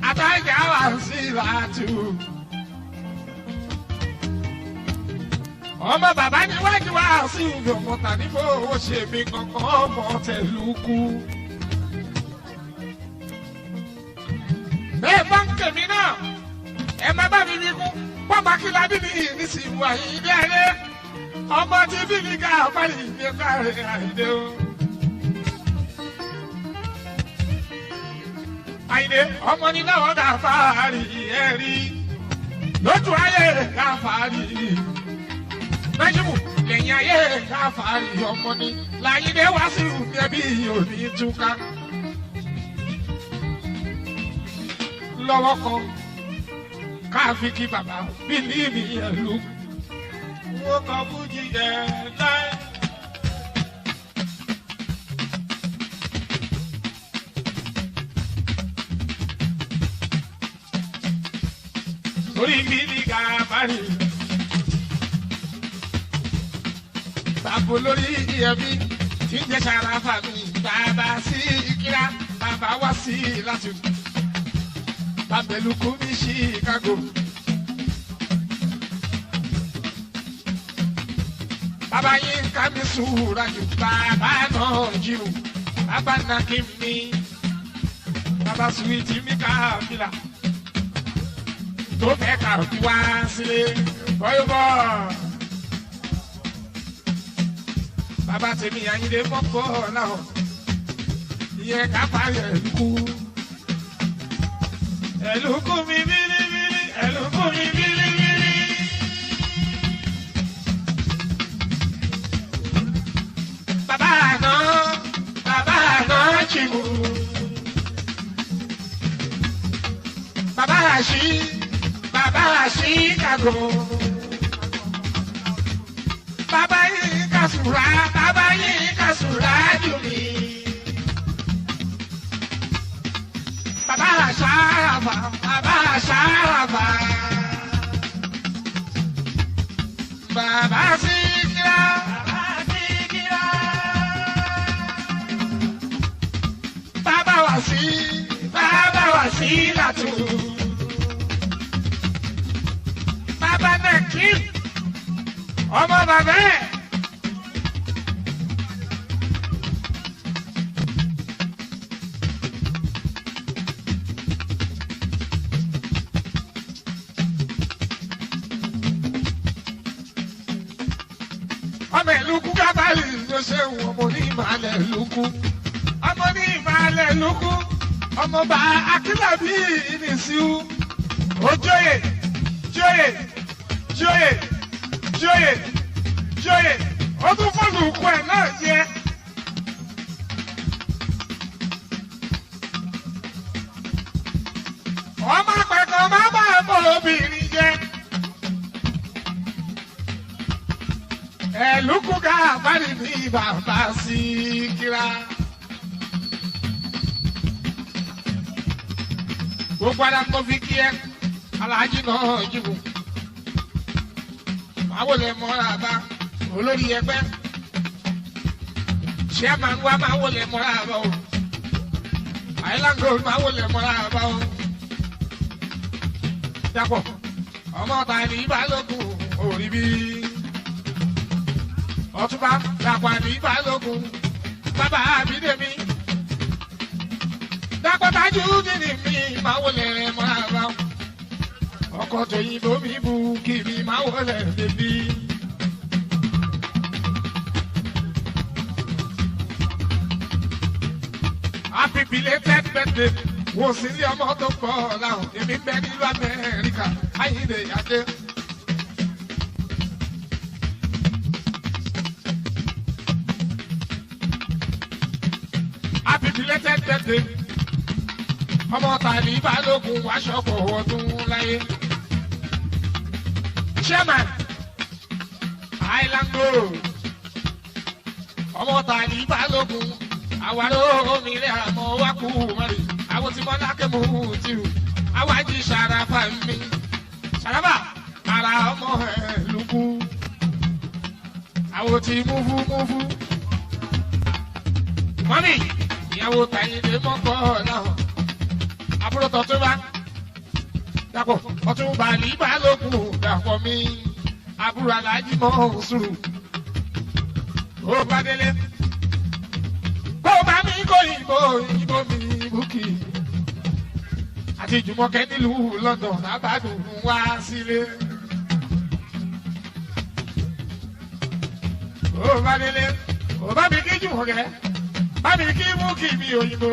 Àtàjà wà sí ìlàtù. Ọmọ bàbá ni wájú wá sí ìdòmọ̀ tàbí fowó ṣe mí kankan ọmọ Tẹ̀lúkù. Bẹ́ẹ̀ bá ń kèmí náà, ẹ má bá mi wíkú, pọ́pá kí la bí mi nísìnyí wà yìí dẹ́rẹ́. Ọmọ tí bí mi ká àpárí mi káre àìdè o. Àìdè ọmọ ní náà wọ́n dà fàárì ẹ̀rí. Lójú ayé ká fàárì. Májímù lẹ́yìn ayé ká fàárì ọmọ ní. Láyídé wá sí ìrùbí ẹbí òní túká. Lọ́wọ́ kan káàfi kí bàbá bí ní mi ẹ̀lú. Wọ́n kọ fújì jẹ láì. Orí mi ní gàbárì. Bàbá olórí ẹbí tí ń jẹ́ Ṣàràfà mi. Bàbá Síkírá, bàbá wá sí láti. Tẹ̀lúkù ní Chicago. Bàbá Yínká mi Sùrájú, bàbá náà jìrù, bàbá Nàkìm mi, bàbá Sùwìtì mi Kàfílà. Tó fẹ́ kàròkì wá sílé, bọ́yọ̀bọ̀. Bàbá tèmi Àyìndé mọ́kọ́ náà, ìyẹn ká parí Ẹ̀lúkù. Ẹ̀lúkù mi bílíbílí, Ẹ̀lúkù mi bílíbílí. Bàbá àná Chibu. Bàbá Chicago. Bàbá Yínká Sùrájú mi. Bàbá Ṣàràfà. Bàbá Síkírá. Bàbá wá sí látù. Bàbá Nàkìm. Ọmọ bàbá ẹ̀. Ọmọ Ẹ̀lúkù kábàlì ló ṣe wọ ọmọ ní ìmàlẹ̀ Ẹ̀lúkù. Ọmọ ní ìmàlẹ̀ Ẹ̀lúkù. Ọmọọba Akínlàbí Ìnísíù. Ojóyè. Ó tún fọ́lùkù ẹ̀ náà yẹ. Ọmọ àpẹẹkọ máa bá ẹ̀fọ́ obìnrin jẹ. Ẹ̀lúkù kábàlì ní bàbá Síkírá. Gbogbo ara tó fi kí ẹ Aláàjì náà jìbù. Màá wọlé mọ́ra bá olórí ẹgbẹ́. Chairman wa máa wọlé mọ́ra bá o. Island Road máa wọlé mọ́ra bá o. Dàpọ̀ ọmọ ọ̀tá ní Balógun orí bí. Ọ̀túnba Dàpọ̀ ní Balógun bàbá Abídèmí. Dàpọ̀ Tajudeen mi máa wọlé mọ́ra bá o. ọkọ̀ tòyìnbó mi bu kiri máa wọlé bèbí. Happy belated birthday wo sí ilé ọmọ tó pọ̀ láwọn èmi bẹ nílùú Amẹ́ríkà Ayinde Adé. Happy belated birthday ọmọ tàbí balógun wàṣọpọ̀ ọdún láyé. Chairman Island Road ọmọ tàbí balógun àwárò omílẹ̀ àmọ́ wá kú mọ́rì àwọn tí mọ́ lákẹ́mú tìrù àwọn àjí Ṣàràfà mi Ṣàràfà ara ọmọ ẹ̀ lùkù àwọn tí múfú mọ́mí ìyàwó Tàyíndé mọ́kọ́ náà àbúrò tọ́tún bá dàpọ̀ ọtún bàálí balógun dàpọ̀ mi àbúrò aláàjì mọ́ sùúrù ó bá délé. Kó bá mi kó ìbò mi búkì. Àti Jùmọ̀kẹ́ nílùú London lábàdùn wá sílé. Ó bá délé, ó bá mi kí Jùmọ̀kẹ́, bá mi kí búkì mi òyìnbó.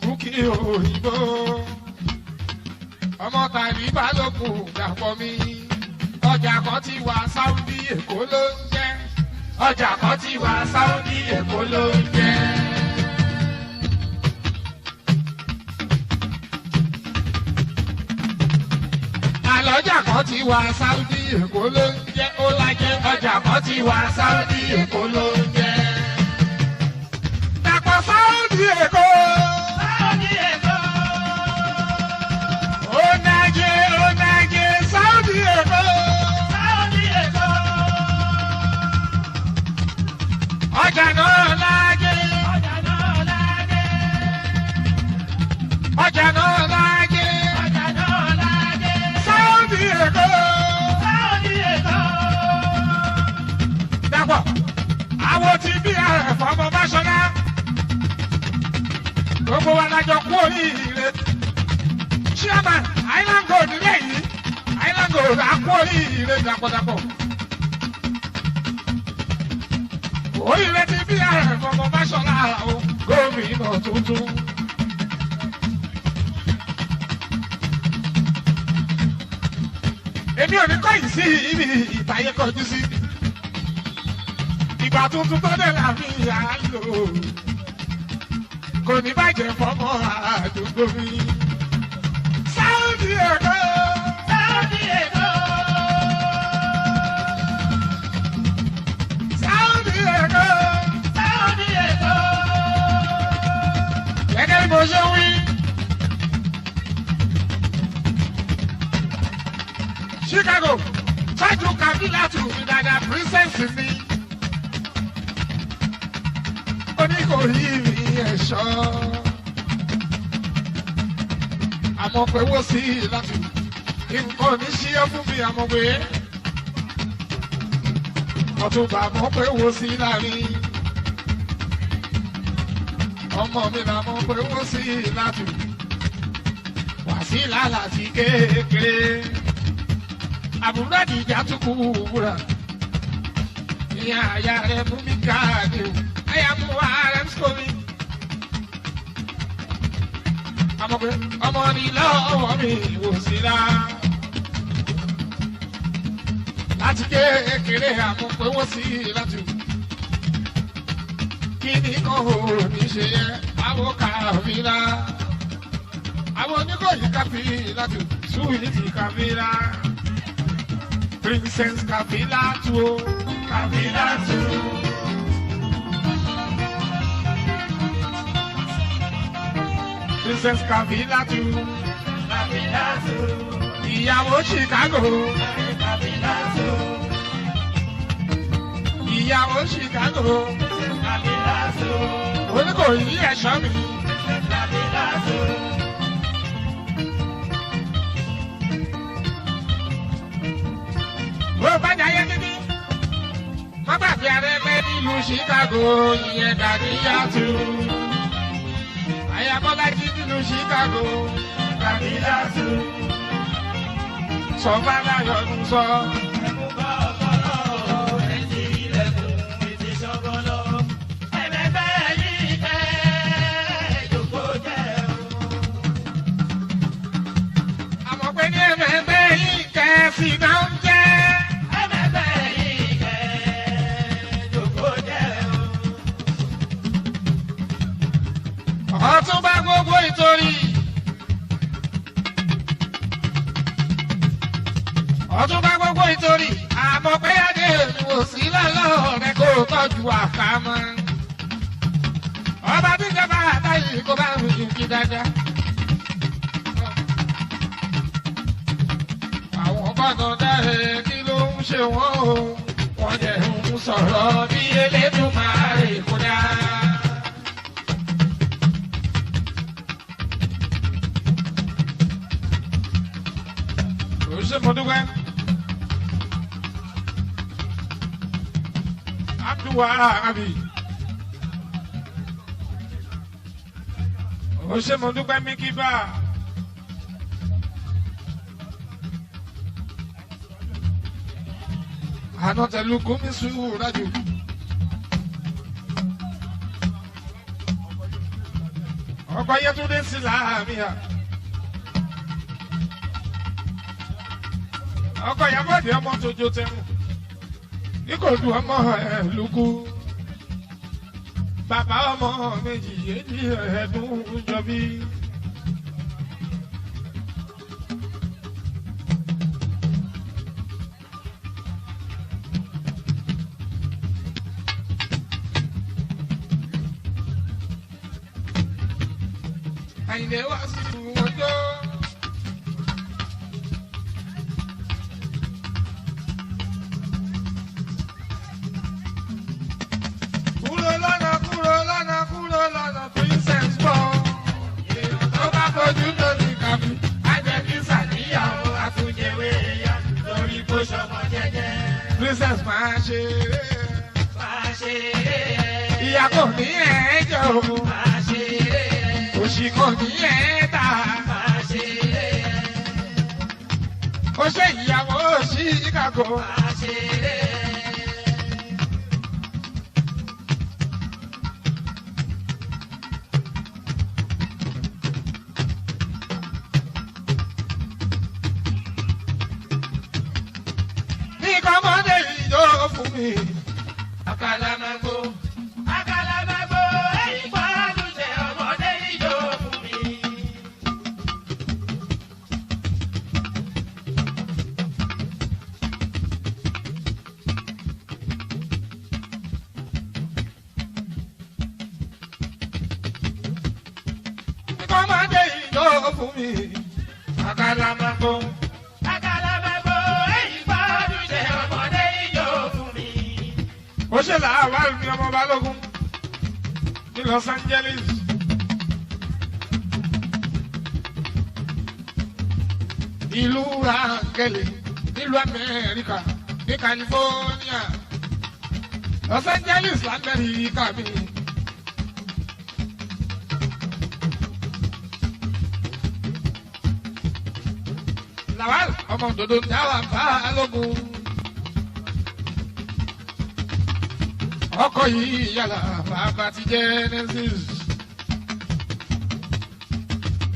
Búkì òyìnbó. Ọmọ tàbí balógun dàpọ̀ mi. Ọjà kan ti wà Sáúdí Èkó ló ń jẹ́. Ọjà kan ti wà Sáúdí Èkó ló ń jẹ́. Àlọ́jà kan ti wà Sáúdí Èkó ló ń jẹ́. Ó lájẹ́ ọjà kan ti wà Sáúdí Èkó ló ń jẹ́. Dàpọ̀ Sáúdí Èkó. Sáúdí Èkó. Ó nájẹ́ Sáúdí Èkó. Ọjà náà lájẹ́. Ọjà náà lájẹ́. Ọjà náà lájẹ́. Ọjà náà lájẹ́. Sáúdí Èkó. Sáúdí Èkó. Dàpọ̀, àwọn tí bí ẹ̀fọ́ ọmọ bá ṣọlá. Gbogbo wa lájọ kú oríire. Chairman Island Gold nílẹ̀ yìí. Island Gold á kú oríire dàpọ̀dàpọ̀. Oríire ti bí ẹ̀fọ́ ọmọ bá ṣọlá o, gómìnà tuntun. Èmi ò ní kọ́yìn sí ibi ìtàyé kọjú sí. Ìgbà tuntun tó dé láàfin ìyá lò. Kò ní bàjẹ́ fọmọ àdúgbò mi. Sáúdí Èkó. Sáúdí Èkó. Sáúdí Èkó. Sáúdí Èkó. Gẹ́gẹ́ bí mo ṣe wí. Chicago, ṣáájú Kabila tù mí dáadáa, princess mi. Oníkòyí mi ẹ̀ṣọ́. Àmọ́ pé wó sí láti nǹkan ní ṣíyọ́ fún mi àmọ́ pé. Ọ̀túnba mọ̀ pé wó sí láàrin. Ọmọ mi là mọ̀ pé wó sí láti. Wàsílà láti kékeré. Àbúrò àdìjà tún kú wúrà. Ìyá àyà rẹ̀ mú mi káàdì o. Àyà mú ààrẹ ń sọ mi. Àmọ́ pé ọmọ ní lọ́wọ́ mi wò sí la. Láti kékeré àmọ́ pé wọ́n sí láti. Kí ni kan ò ní ṣe yẹ? Àwọn Kabila. Àwọn oníkòyí Kabila tù. Súwìtì Kabila. Princess Kabila too, Kabila too. Princess Kabila too, Kabila too. Ìyàwó Chicago, Kabila too. Ìyàwó Chicago, Kabila too. Oníkòyí ẹ̀ṣọ́ mi, Kabila too. Bó bá jayé níbí, má gbàgbé arẹ́gbẹ́ nílùú Chicago, ìyẹn Gàdíyàtú. Àyàbọ́lájí nílùú Chicago, Gàdíyàtú. sọ bá láyọ̀ ń sọ. Àmọ̀ pé ní ẹ̀mẹ̀gbẹ́ yìí kẹ́ sí náà ń jẹ́. Ọ̀tún bá gbogbo ìtorí. Ọ̀tún bá gbogbo ìtorí. Àmọ́ pé adé wò sí lọ́lọ́ rẹ̀ kó tọ́jú àkámọ́. Ọba tí ìjọba àtàyè kó bá mi kí dáadáa. Àwọn bọ́dọ̀ dáre kí ló ń ṣe wọ́n o. Wọ́n jẹ́ ń sọ̀rọ̀ bí Elédùmarè kó dá. Ṣé mo dúpẹ́? Abdulwahabi. Ó ṣé mo dúpẹ́ Mikiba. Àná tẹ̀lú gómìn sùúrù rájò. Ọkọ̀ Yẹtúndé sí làámìyà. Ọkọ Ìyábọ̀dé ọmọ tójó tẹrù ní kò du ọmọ ẹ lukú bàbá ọmọ méjì èjì ẹdún jọbí. Àyìnlé wá sí ọjọ́. Princess máa ṣeré. Máa ṣeré. Ìyá kò ní ẹ̀ẹ́jọ́. Máa ṣeré. Òṣì kò ní ẹ̀ẹ́ta. Máa ṣeré. Ó ṣe ìyàwó Chicago. Máa ṣeré. Fún mi. Àkàlàmàgbò, àkàlàmàgbò, èyí pàdùn jẹ ọmọdé ìjọ fún mi. Ọmọdé ìjọ fún mi. Àkàlàmàgbò. Ó ṣe làwọn àlùmí ọmọ Balógun ní Los Angeles. Ìlú Angele nílùú Amẹ́ríkà ní California. Los Angeles l'Amẹ́ríkà mi. Lawal ọmọ òdòdó ní àwọn Balógun. Ọkọ yìí yàrá bàbá ti Genesis.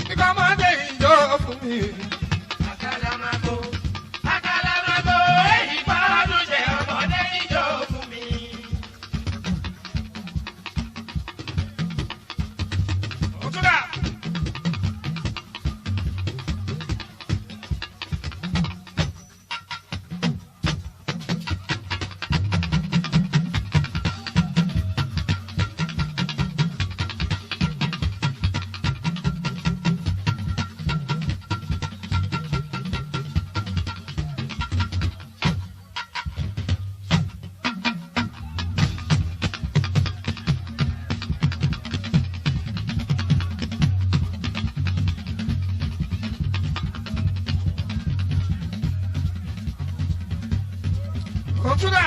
Nígbà máa dé ìjọ fún mi. Àkàlàmàgbò, àkàlàmàgbò, èyí pàdùn jẹ ọmọdé ìjọ fún mi. Òtúndà. Òtúndà.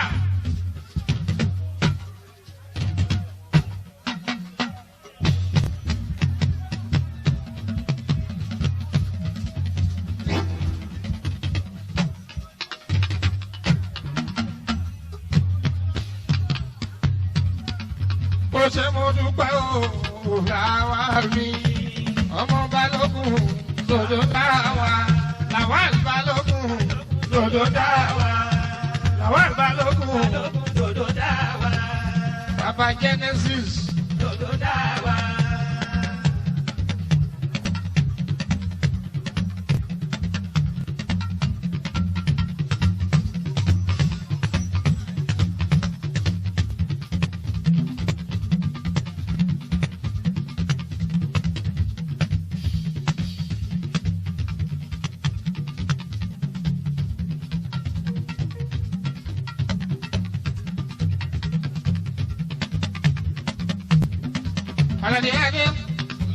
ṣe mo dúpẹ́ o làwa mi ọmọ balógun lòdò dáwà làwọn balógun lòdò dáwà làwọn balógun lòdò dáwà baba Genesis lòdò dáwà. Alade ade,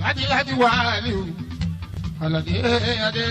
ladi ladi waliu. Alade ade.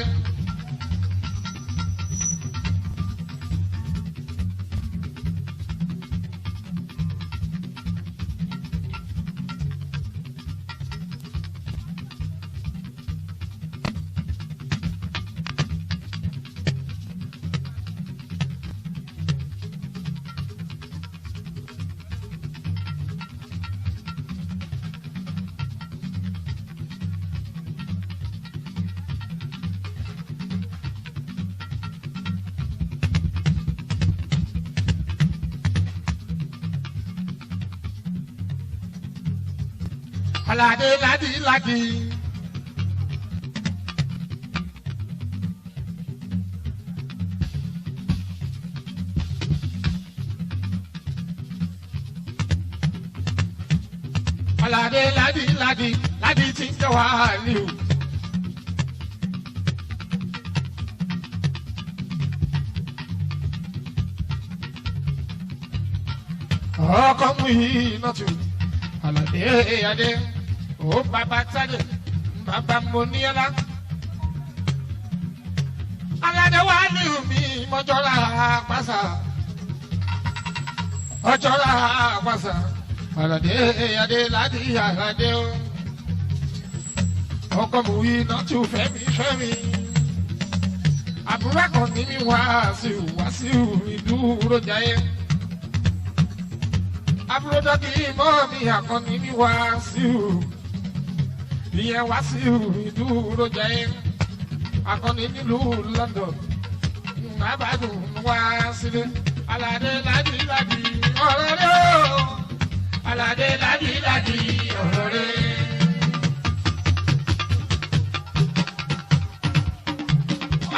Alade ladi ladi. Alade ladi ladi ladi tí ń jẹ́ wàhálì o. Ọkọ mú yìí náà tù. Alade ade. Oh baba Tade, baba Moniola. Alade wali mi mojola pasa. Ojola pasa. Alade ade ladi alade o. Ọkọ mu yi na tu fẹ́mi fẹ́mi. Àbúrò kan ní mi Wàsíù ìdúró jayé. Àbúrò dọ́kì mọ́ mi àkànní mi Wàsíù. Ìyẹn Wàsíù ìdúró jayé. Àkànní nílùú London. Àbádùn wá sílé. Alade ladi ladi ọ̀rọ̀ rẹ̀ o. Alade ladi ladi ọ̀rọ̀ rẹ̀.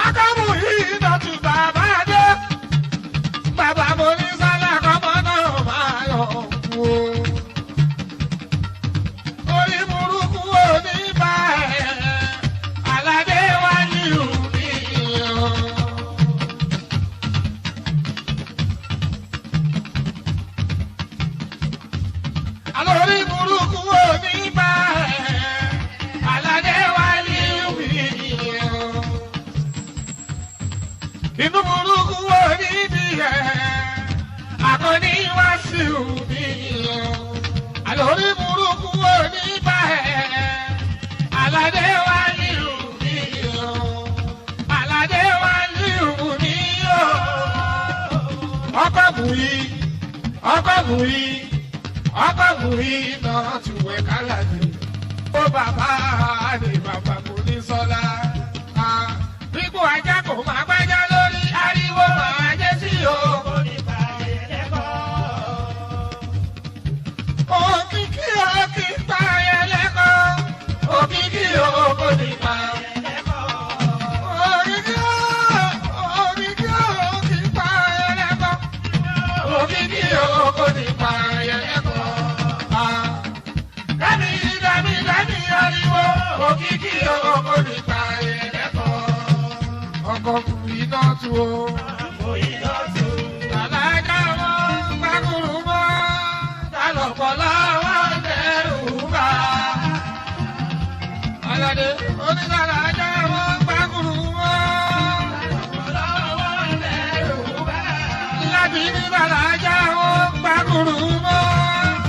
Akamu yìí dọ̀tí bàbá dé. Bàbá mo ní sálà kọ́mọ náà máa yọ̀ kú. Orí burúkú ò ní bá ẹ̀. Alade wá ní ìrùbí o. Alórí burúkú ò ní bá ẹ̀. Alade wá ní ìrùbí o. Inú burúkú wo ní bí ẹ̀, Àkànní Wàsíù mi o. Àlórí burúkú wo ní bá ẹ̀, Alade Wàsíù mi o. Alade Wàsíù mi o. Ọkọ Bùyí náà tù wẹ̀ kálàdé. Ó bàbá ni bàbá mo ní sọ́lá. Bíkú ajá kò máa gbájá lórí ariwo máa jẹ́ sí o. Òkìkí òkì pa ẹlẹ́kọ̀ọ́. Òkìkí òkò ní pa ẹlẹ́kọ̀ọ́. Òkìkí òkì pa ẹlẹ́kọ̀ọ́. Òkìkí òkò ní pa ẹlẹ́kọ̀ọ́. Dámì ariwo. Òkìkí òkò ní pa ẹlẹ́kọ̀ọ́. Ọkọ Bùyí náà tu o. Tàlájà wọn gbàgùrù mọ́. Tàlọ̀pọ̀lọ́ wọn dẹrù bá. Alade onítàlájà wọn gbàgùrù mọ́. Tàlọ̀pọ̀lọ́ wọn dẹrù bá. Láti ní tàlájà wọn gbàgùrù mọ́.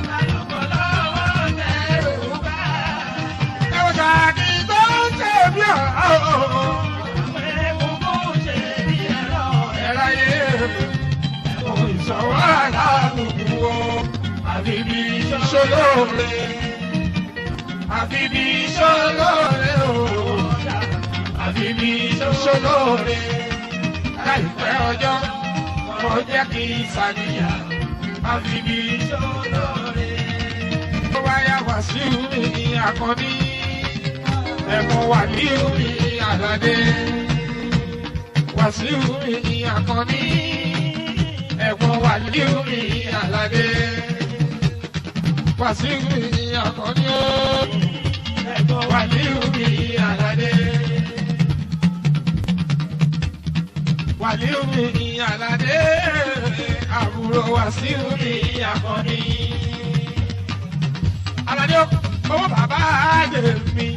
Tàlọ̀pọ̀lọ́ wọn dẹrù bá. Ẹ̀wọ̀n sàkí tó ń ṣe bí ọ̀hún. Ìṣòwò aláàlùkù o, àbí bí ṣó ṣolóore àfi bí ṣolóore o àfi bí ṣolóore láìpẹ́ ọjọ́ mo jẹ́ kí sàníyà àfi bí ṣolóore. ó wáyà Wàsíù mi Àkànní ẹ̀mọ́ Wàlíù mi Àlàdé Wàsíù mi Àkànní ẹ̀mọ́ Wàlíù mi Àlàdé Wàsíù mi Àkànní ẹ̀mọ́ Wàlíù mi Àlàdé Wàlíù mi Àlàdé àbúrò Wàsíù mi Àkànní. Àlàdé owó bàbá àjẹ mi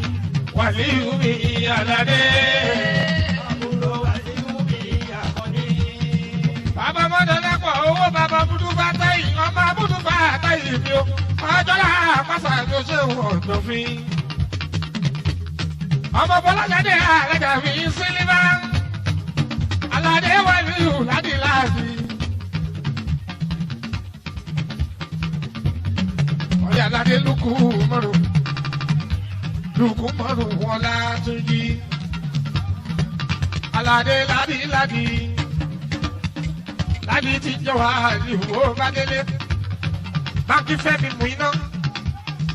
Wàlíù mi Àlàdé àbúrò Wàlíù mi Àkànní. Bàbá Mọ́dọ̀lẹ́pọ̀ owó bàbá Búdú bá táyì ọmọ Búdú bá táyì mi o ọjọ́lá àpáṣà ló ṣe wọ̀n dọ̀fin. Ọmọ Bọ́lájáde àrẹ́jà mi sílíbà Àlàdé Wàlíù ládìláàdì. Ọ̀rẹ́ Àlàdé lùkù mọ́rùn wọn látúnjí. Àlàdé ládìláàdì ládì tí jọ̀wọ́ àlìwò bá délé. Báńkì Fẹ́mi mú iná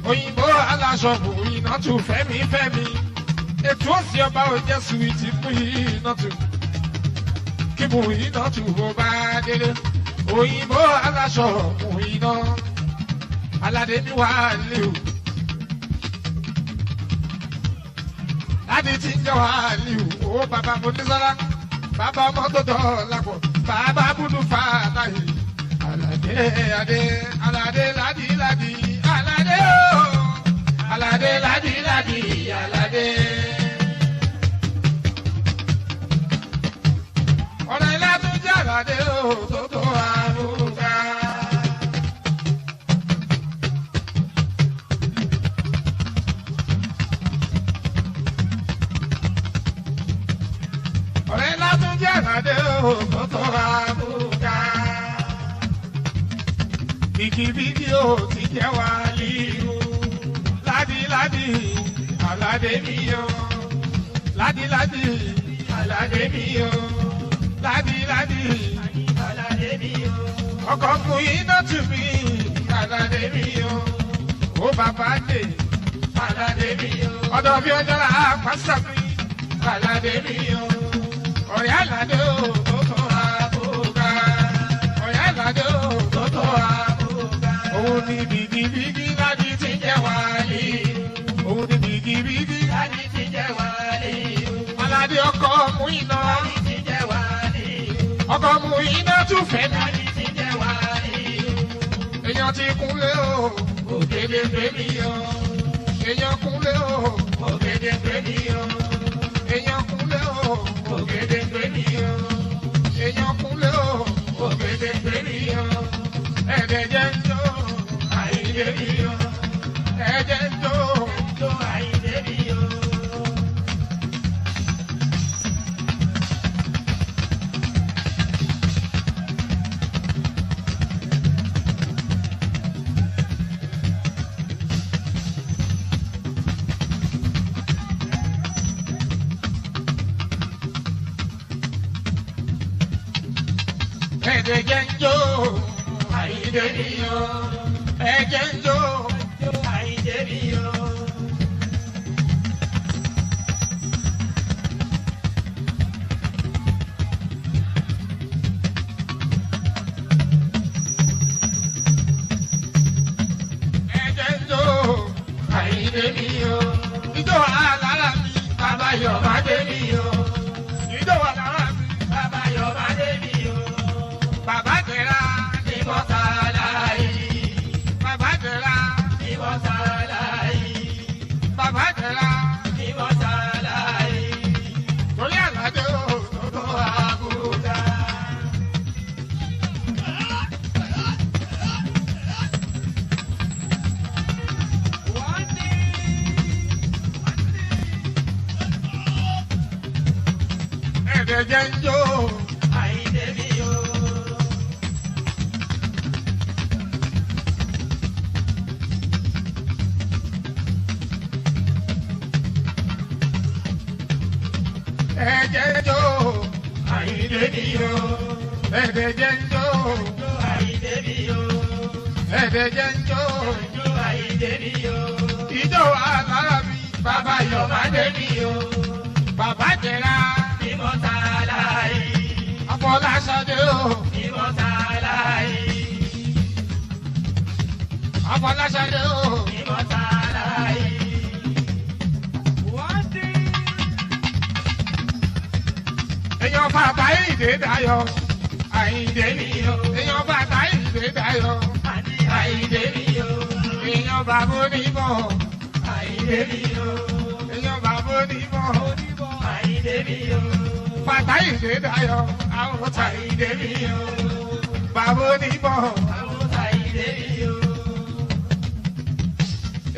òyìnbó aláṣọ mú iná tù Fẹ́mi. Ètò òsì ọba ò jẹ́ suwìtì mú iná tù. Kí mú iná tù ó bá délé. Òyìnbó aláṣọ mú iná. Àlàdé ní Wàlíù. Láti tí ń jẹ́ Wàlíù. Ó bàbá Monísọ́lá. Bàbá ọmọ tó dọ̀ọ́lápọ̀. Bàbá Búdú Fàtáyì. Àlàdé adé. Àlàdé ládìládì. Àlàdé o. Àlàdé ládìládì. Àlàdé. Ọ̀rẹ́ ilé tún jẹ́ Àlàdé o. Tó tó àbúkà. Ọ̀rẹ́ ilé tún jẹ́ Àlàdé o. Tó tó àbúkà. Bìkìbìkì o ti jẹ́ Wàlíù. Ládìládì Àlàdé mi o. Ládìládì Àlàdé mi o. Ládìládì Àlàdé mi o. Ọkọ̀ fún iná tù mí Àlàdé mi o. Ó bàbá dé Àlàdé mi o. Ọ̀dọ̀ bí ọjọ́ la pàṣẹ mi Àlàdé mi o. Ọ̀rẹ́ Àlàdé o tó tó àbúkà. Ọ̀rẹ́ Àlàdé o tó tó àbúkà. Òun ni bìgìbìgì láti ti jẹ́ Wàlíù. Òun ni bìgìbìgì láti ti jẹ́ Wàlíù. Àlàdé ọkọ̀ mú iná. Ọkọ̀ mú iná tún Fẹ́mi. Láti ti jẹ́ Wàlíù. Èèyàn ti kúnlé o. Ògèdè Fẹ́mi o. Èèyàn kúnlé o. Ògèdè Fẹ́mi o. Èèyàn kúnlé o. Ògèdè Fẹ́mi o. Èèyàn kúnlé o. Ògèdè Fẹ́mi o. Ẹ̀ẹ́dẹ̀ jẹ́ ń jó Àyìndé mi o. Ẹ̀ẹ́dẹ̀ ń jó Àyìndé mi o. Ẹ̀ẹ́dẹ̀ jẹ́ ń jó Àyìndé mi o. Ẹ̀ẹ́dẹ̀ ń jó Àyìndé mi o. Ẹ̀ẹ́dẹ̀ ń jó Àyìndé mi o. Ijó alára mi bàbá Yọ̀mádé mi o. Ijó alára mi bàbá Yọ̀mádé mi o. Bàbá Dẹ̀ra ní Mọ́sálásí. Bàbá Dẹ̀ra ní Mọ́sálásí. Bàbá Dẹ̀ra ní Mọ́sálásí. Torí Àlàdé o tó tó àbúkà. Ẹ̀ẹ́dẹ̀ jẹ́ ń jó Àyìndé mi o. jẹ́ jó. Àyìndé mi o. Ẹ̀dẹ̀ jẹ́ jó. Àyìndé mi o. Ẹ̀dẹ̀ jẹ́ jó. Àyìndé mi o. Ìjọ àlàrà mi. Bàbá Yọ̀mádé mi o. Bàbá jẹ̀ra. Ìmọ̀ta láyé. Afọláṣadé o. Ìmọ̀ta láyé. Afọláṣadé o. Ìmọ̀ta láyé. Èèyàn bàbá Ìdè Dayọ̀. Àyìndé mi o. Èèyàn bàbá Ìdè Dayọ̀. Àyìndé mi o. Èèyàn bàbá Onímọ̀. Àyìndé mi o. Èèyàn bàbá Onímọ̀. Àyìndé mi o. Bàbá Ìdè Dayọ̀. Àwọn ta Àyìndé mi o. bàbá Onímọ̀. Àwọn Àyìndé mi o.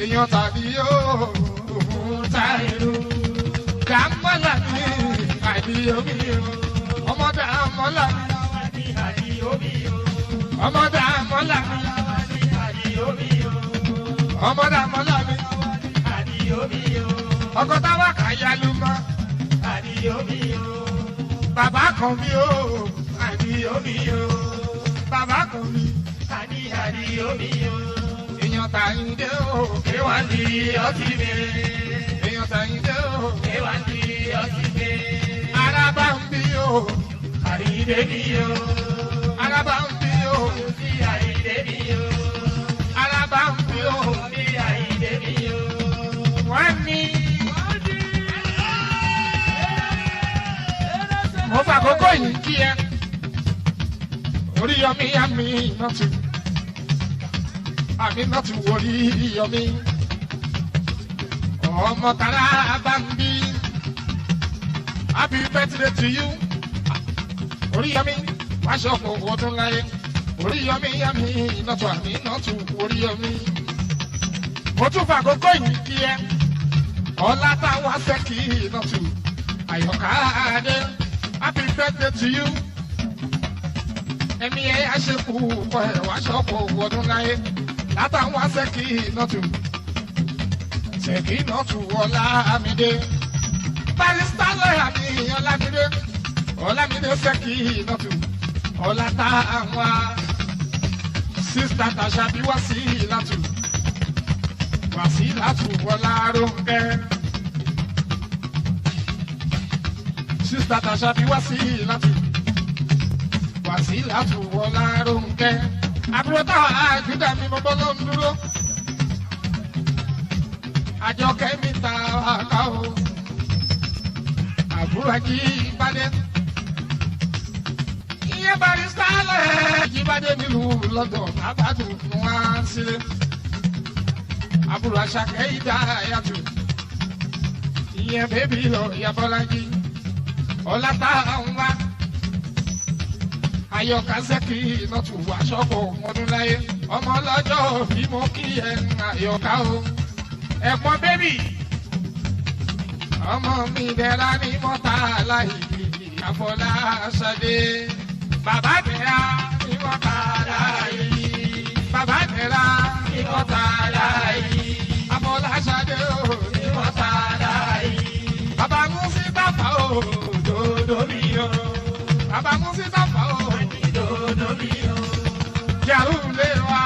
Èèyàn tàbí yóò. Táìlú. Dàmọ́là mi. Àdìyó mi o. Ọmọ Dàmọ́là mi. Ní Àdìó mi o. Ọmọ Dàmọ́là mi. Ní Àdìó mi o. Ọmọ Dàmọ́là mi. Àdìó mi o. Ọkọ táwa kà yálù mọ́. Àdìó mi o. Bàbá kan mi o. Àdìó mi o. Bàbá kan mi. Àdìó mi o. Èèyàn Tàyìndé o. Kéwà ní ọtí mi. Èèyàn Tàyìndé o. Kéwà ní ọtí mi. Araba ń bí o. Àyìndé mi o. Araba ń bí o. Ní Àyìndé mi o. Araba ń bí o. Ní Àyìndé mi o. Wọ́n ní. Mo fàkókò yìí kí ẹ. Oríyọmí àmì ìnàtú. Àmì ìnàtú Oríyọmí. Ọmọ tara bá ń bí. Happy birthday to you. Oríyọmí wá ṣọ̀pọ̀ ọdún láyé. Oríyọmí àmì ìnàtú àmì ìnàtú Oríyọmí. Mo tún fàkókò yìí kí ẹ. Ọlá táwa sẹ́kì ìnàtú. Àyọ̀ká Adé. Happy birthday to you. Ẹ̀mí ẹ̀ àṣekù pọ̀ ẹ̀ wá ṣọ̀pọ̀ ọdún láyé. Látàwọn sẹ́kì ìnàtú. Sẹ́kì ìnàtú Ọlámídé. Barista lọ́yà ní Ọlámídé. Ọlámídé sẹ́kì ìnàtú. Ọlá táwọn sísítà Tàṣàbí wá sí ìlàtú. Wá sí ìlàtú Ọlárónkẹ́. Sísítà Tàṣàbí wá sí ìlàtú. Wá sí ìlàtú Ọlárónkẹ́. Àbúrò táwọn àjùdá mi bọ́bọ́ ló ń dúró. Àjọkẹ́ mi ta àká o. Àbúrò Ajíbádé. Ìyẹn Barista lọ́yà Ajíbádé nílùú London. Àbádùn fún wa sílé. Àbúrò Àṣàkẹ́ Ìdáyàtú. Ìyẹn bébí lọ Ìyábọ́lájí. Ọlátà ń wá. Ayọ̀ká sẹ́kì lọ́tù wá ṣọ́pọ̀ ọdún láyé. Ọmọ ọlọ́jọ́ bí mo kí ẹ Ayọ̀ká o. Ẹ̀pọ̀n bébì. Ọmọ mi dẹ̀ra ní mọ́tà láì Afọláṣadé. Bàbá dẹ̀ra ní mọ́tà láì. Bàbá dẹ̀ra ní mọ́tà láì. Afọláṣadé o ní mọ́tà láì. Bàbá Músítàfà o dòdò mi o. Bàbá Músítàfà o dòdò mi o. Jàrú lé wa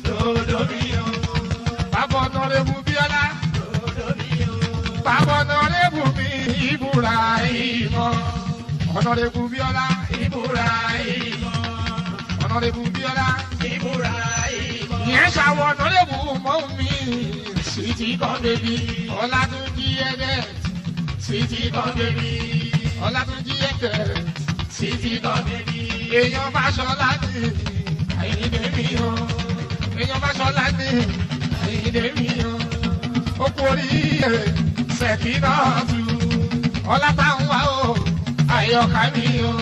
dòdò mi o. Bàbá Ọ̀nàrẹ́bù Bíọ́lá. Bàbá Ọ̀nàrẹ́bù mi Ibrahima. Ọ̀nàrẹ́bù Bíọ́lá Ibrahima. Ọ̀nàrẹ́bù Bíọ́lá Ibrahima. Ìyẹn ṣàwọn Ọ̀nàrẹ́bù mọ́ mi. Sweetie kan bèbí. Ọlátúnjí ẹ̀dẹ̀. Sweetie kan bèbí. Ọlátúnjí ẹ̀dẹ̀. Sweetie kan bèbí. Èèyàn Fáṣọlá ní Àyìndé mi o. Èèyàn Fáṣọlá ní Àyìndé mi o. Ó kú oríire. Sẹ̀kínátù Ọlátàwá o, Àyọ̀ká mi o.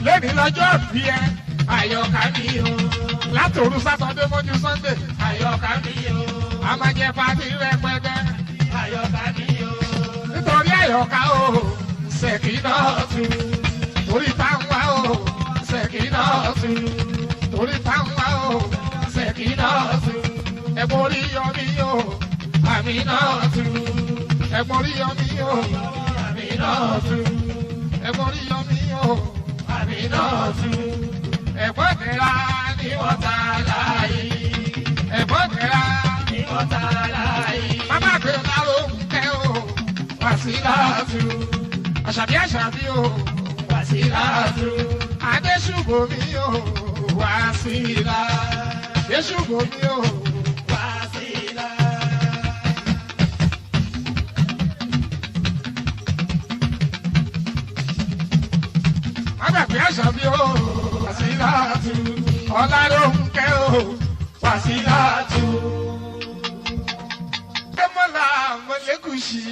Lẹ́ni lọ́jọ́ bí ẹ, Àyọ̀ká mi o. Látòru Sátọ́dé mọ́jú Sọ́ndé, Àyọ̀ká mi o. A máa jẹ pàtí rẹpẹtẹ, Àyọ̀ká mi o. Nítorí Àyọ̀ká o, Sẹ̀kínátù. Torí Táwá o, Sẹ̀kínátù. Torí Táwá o, Sẹ̀kínátù. Ẹ̀gbọ́n Oríyọmí o, Àmínátù. Ẹ̀gbọ́n Oríyọmí o, Àmínátù. ọ̀tún. ẹ̀gbọ́n tẹ̀ra ni wọ́n ta láàyè. ẹ̀gbọ́n tẹ̀ra Ní wọ́n ta láàyè. bàbá pé láró kẹ́ o Wàsílátù. àṣàbí o Wàsílátù. adéṣùbọ̀mí o Wàsílà. adéṣùbọ̀mí o. Wàsílà. Àgbàgbé àṣàbí o Wàsílátù. ọláròǹkẹ́ o Wàsílátù. Kẹ́mọ́lá mọ̀lẹ́kùsì.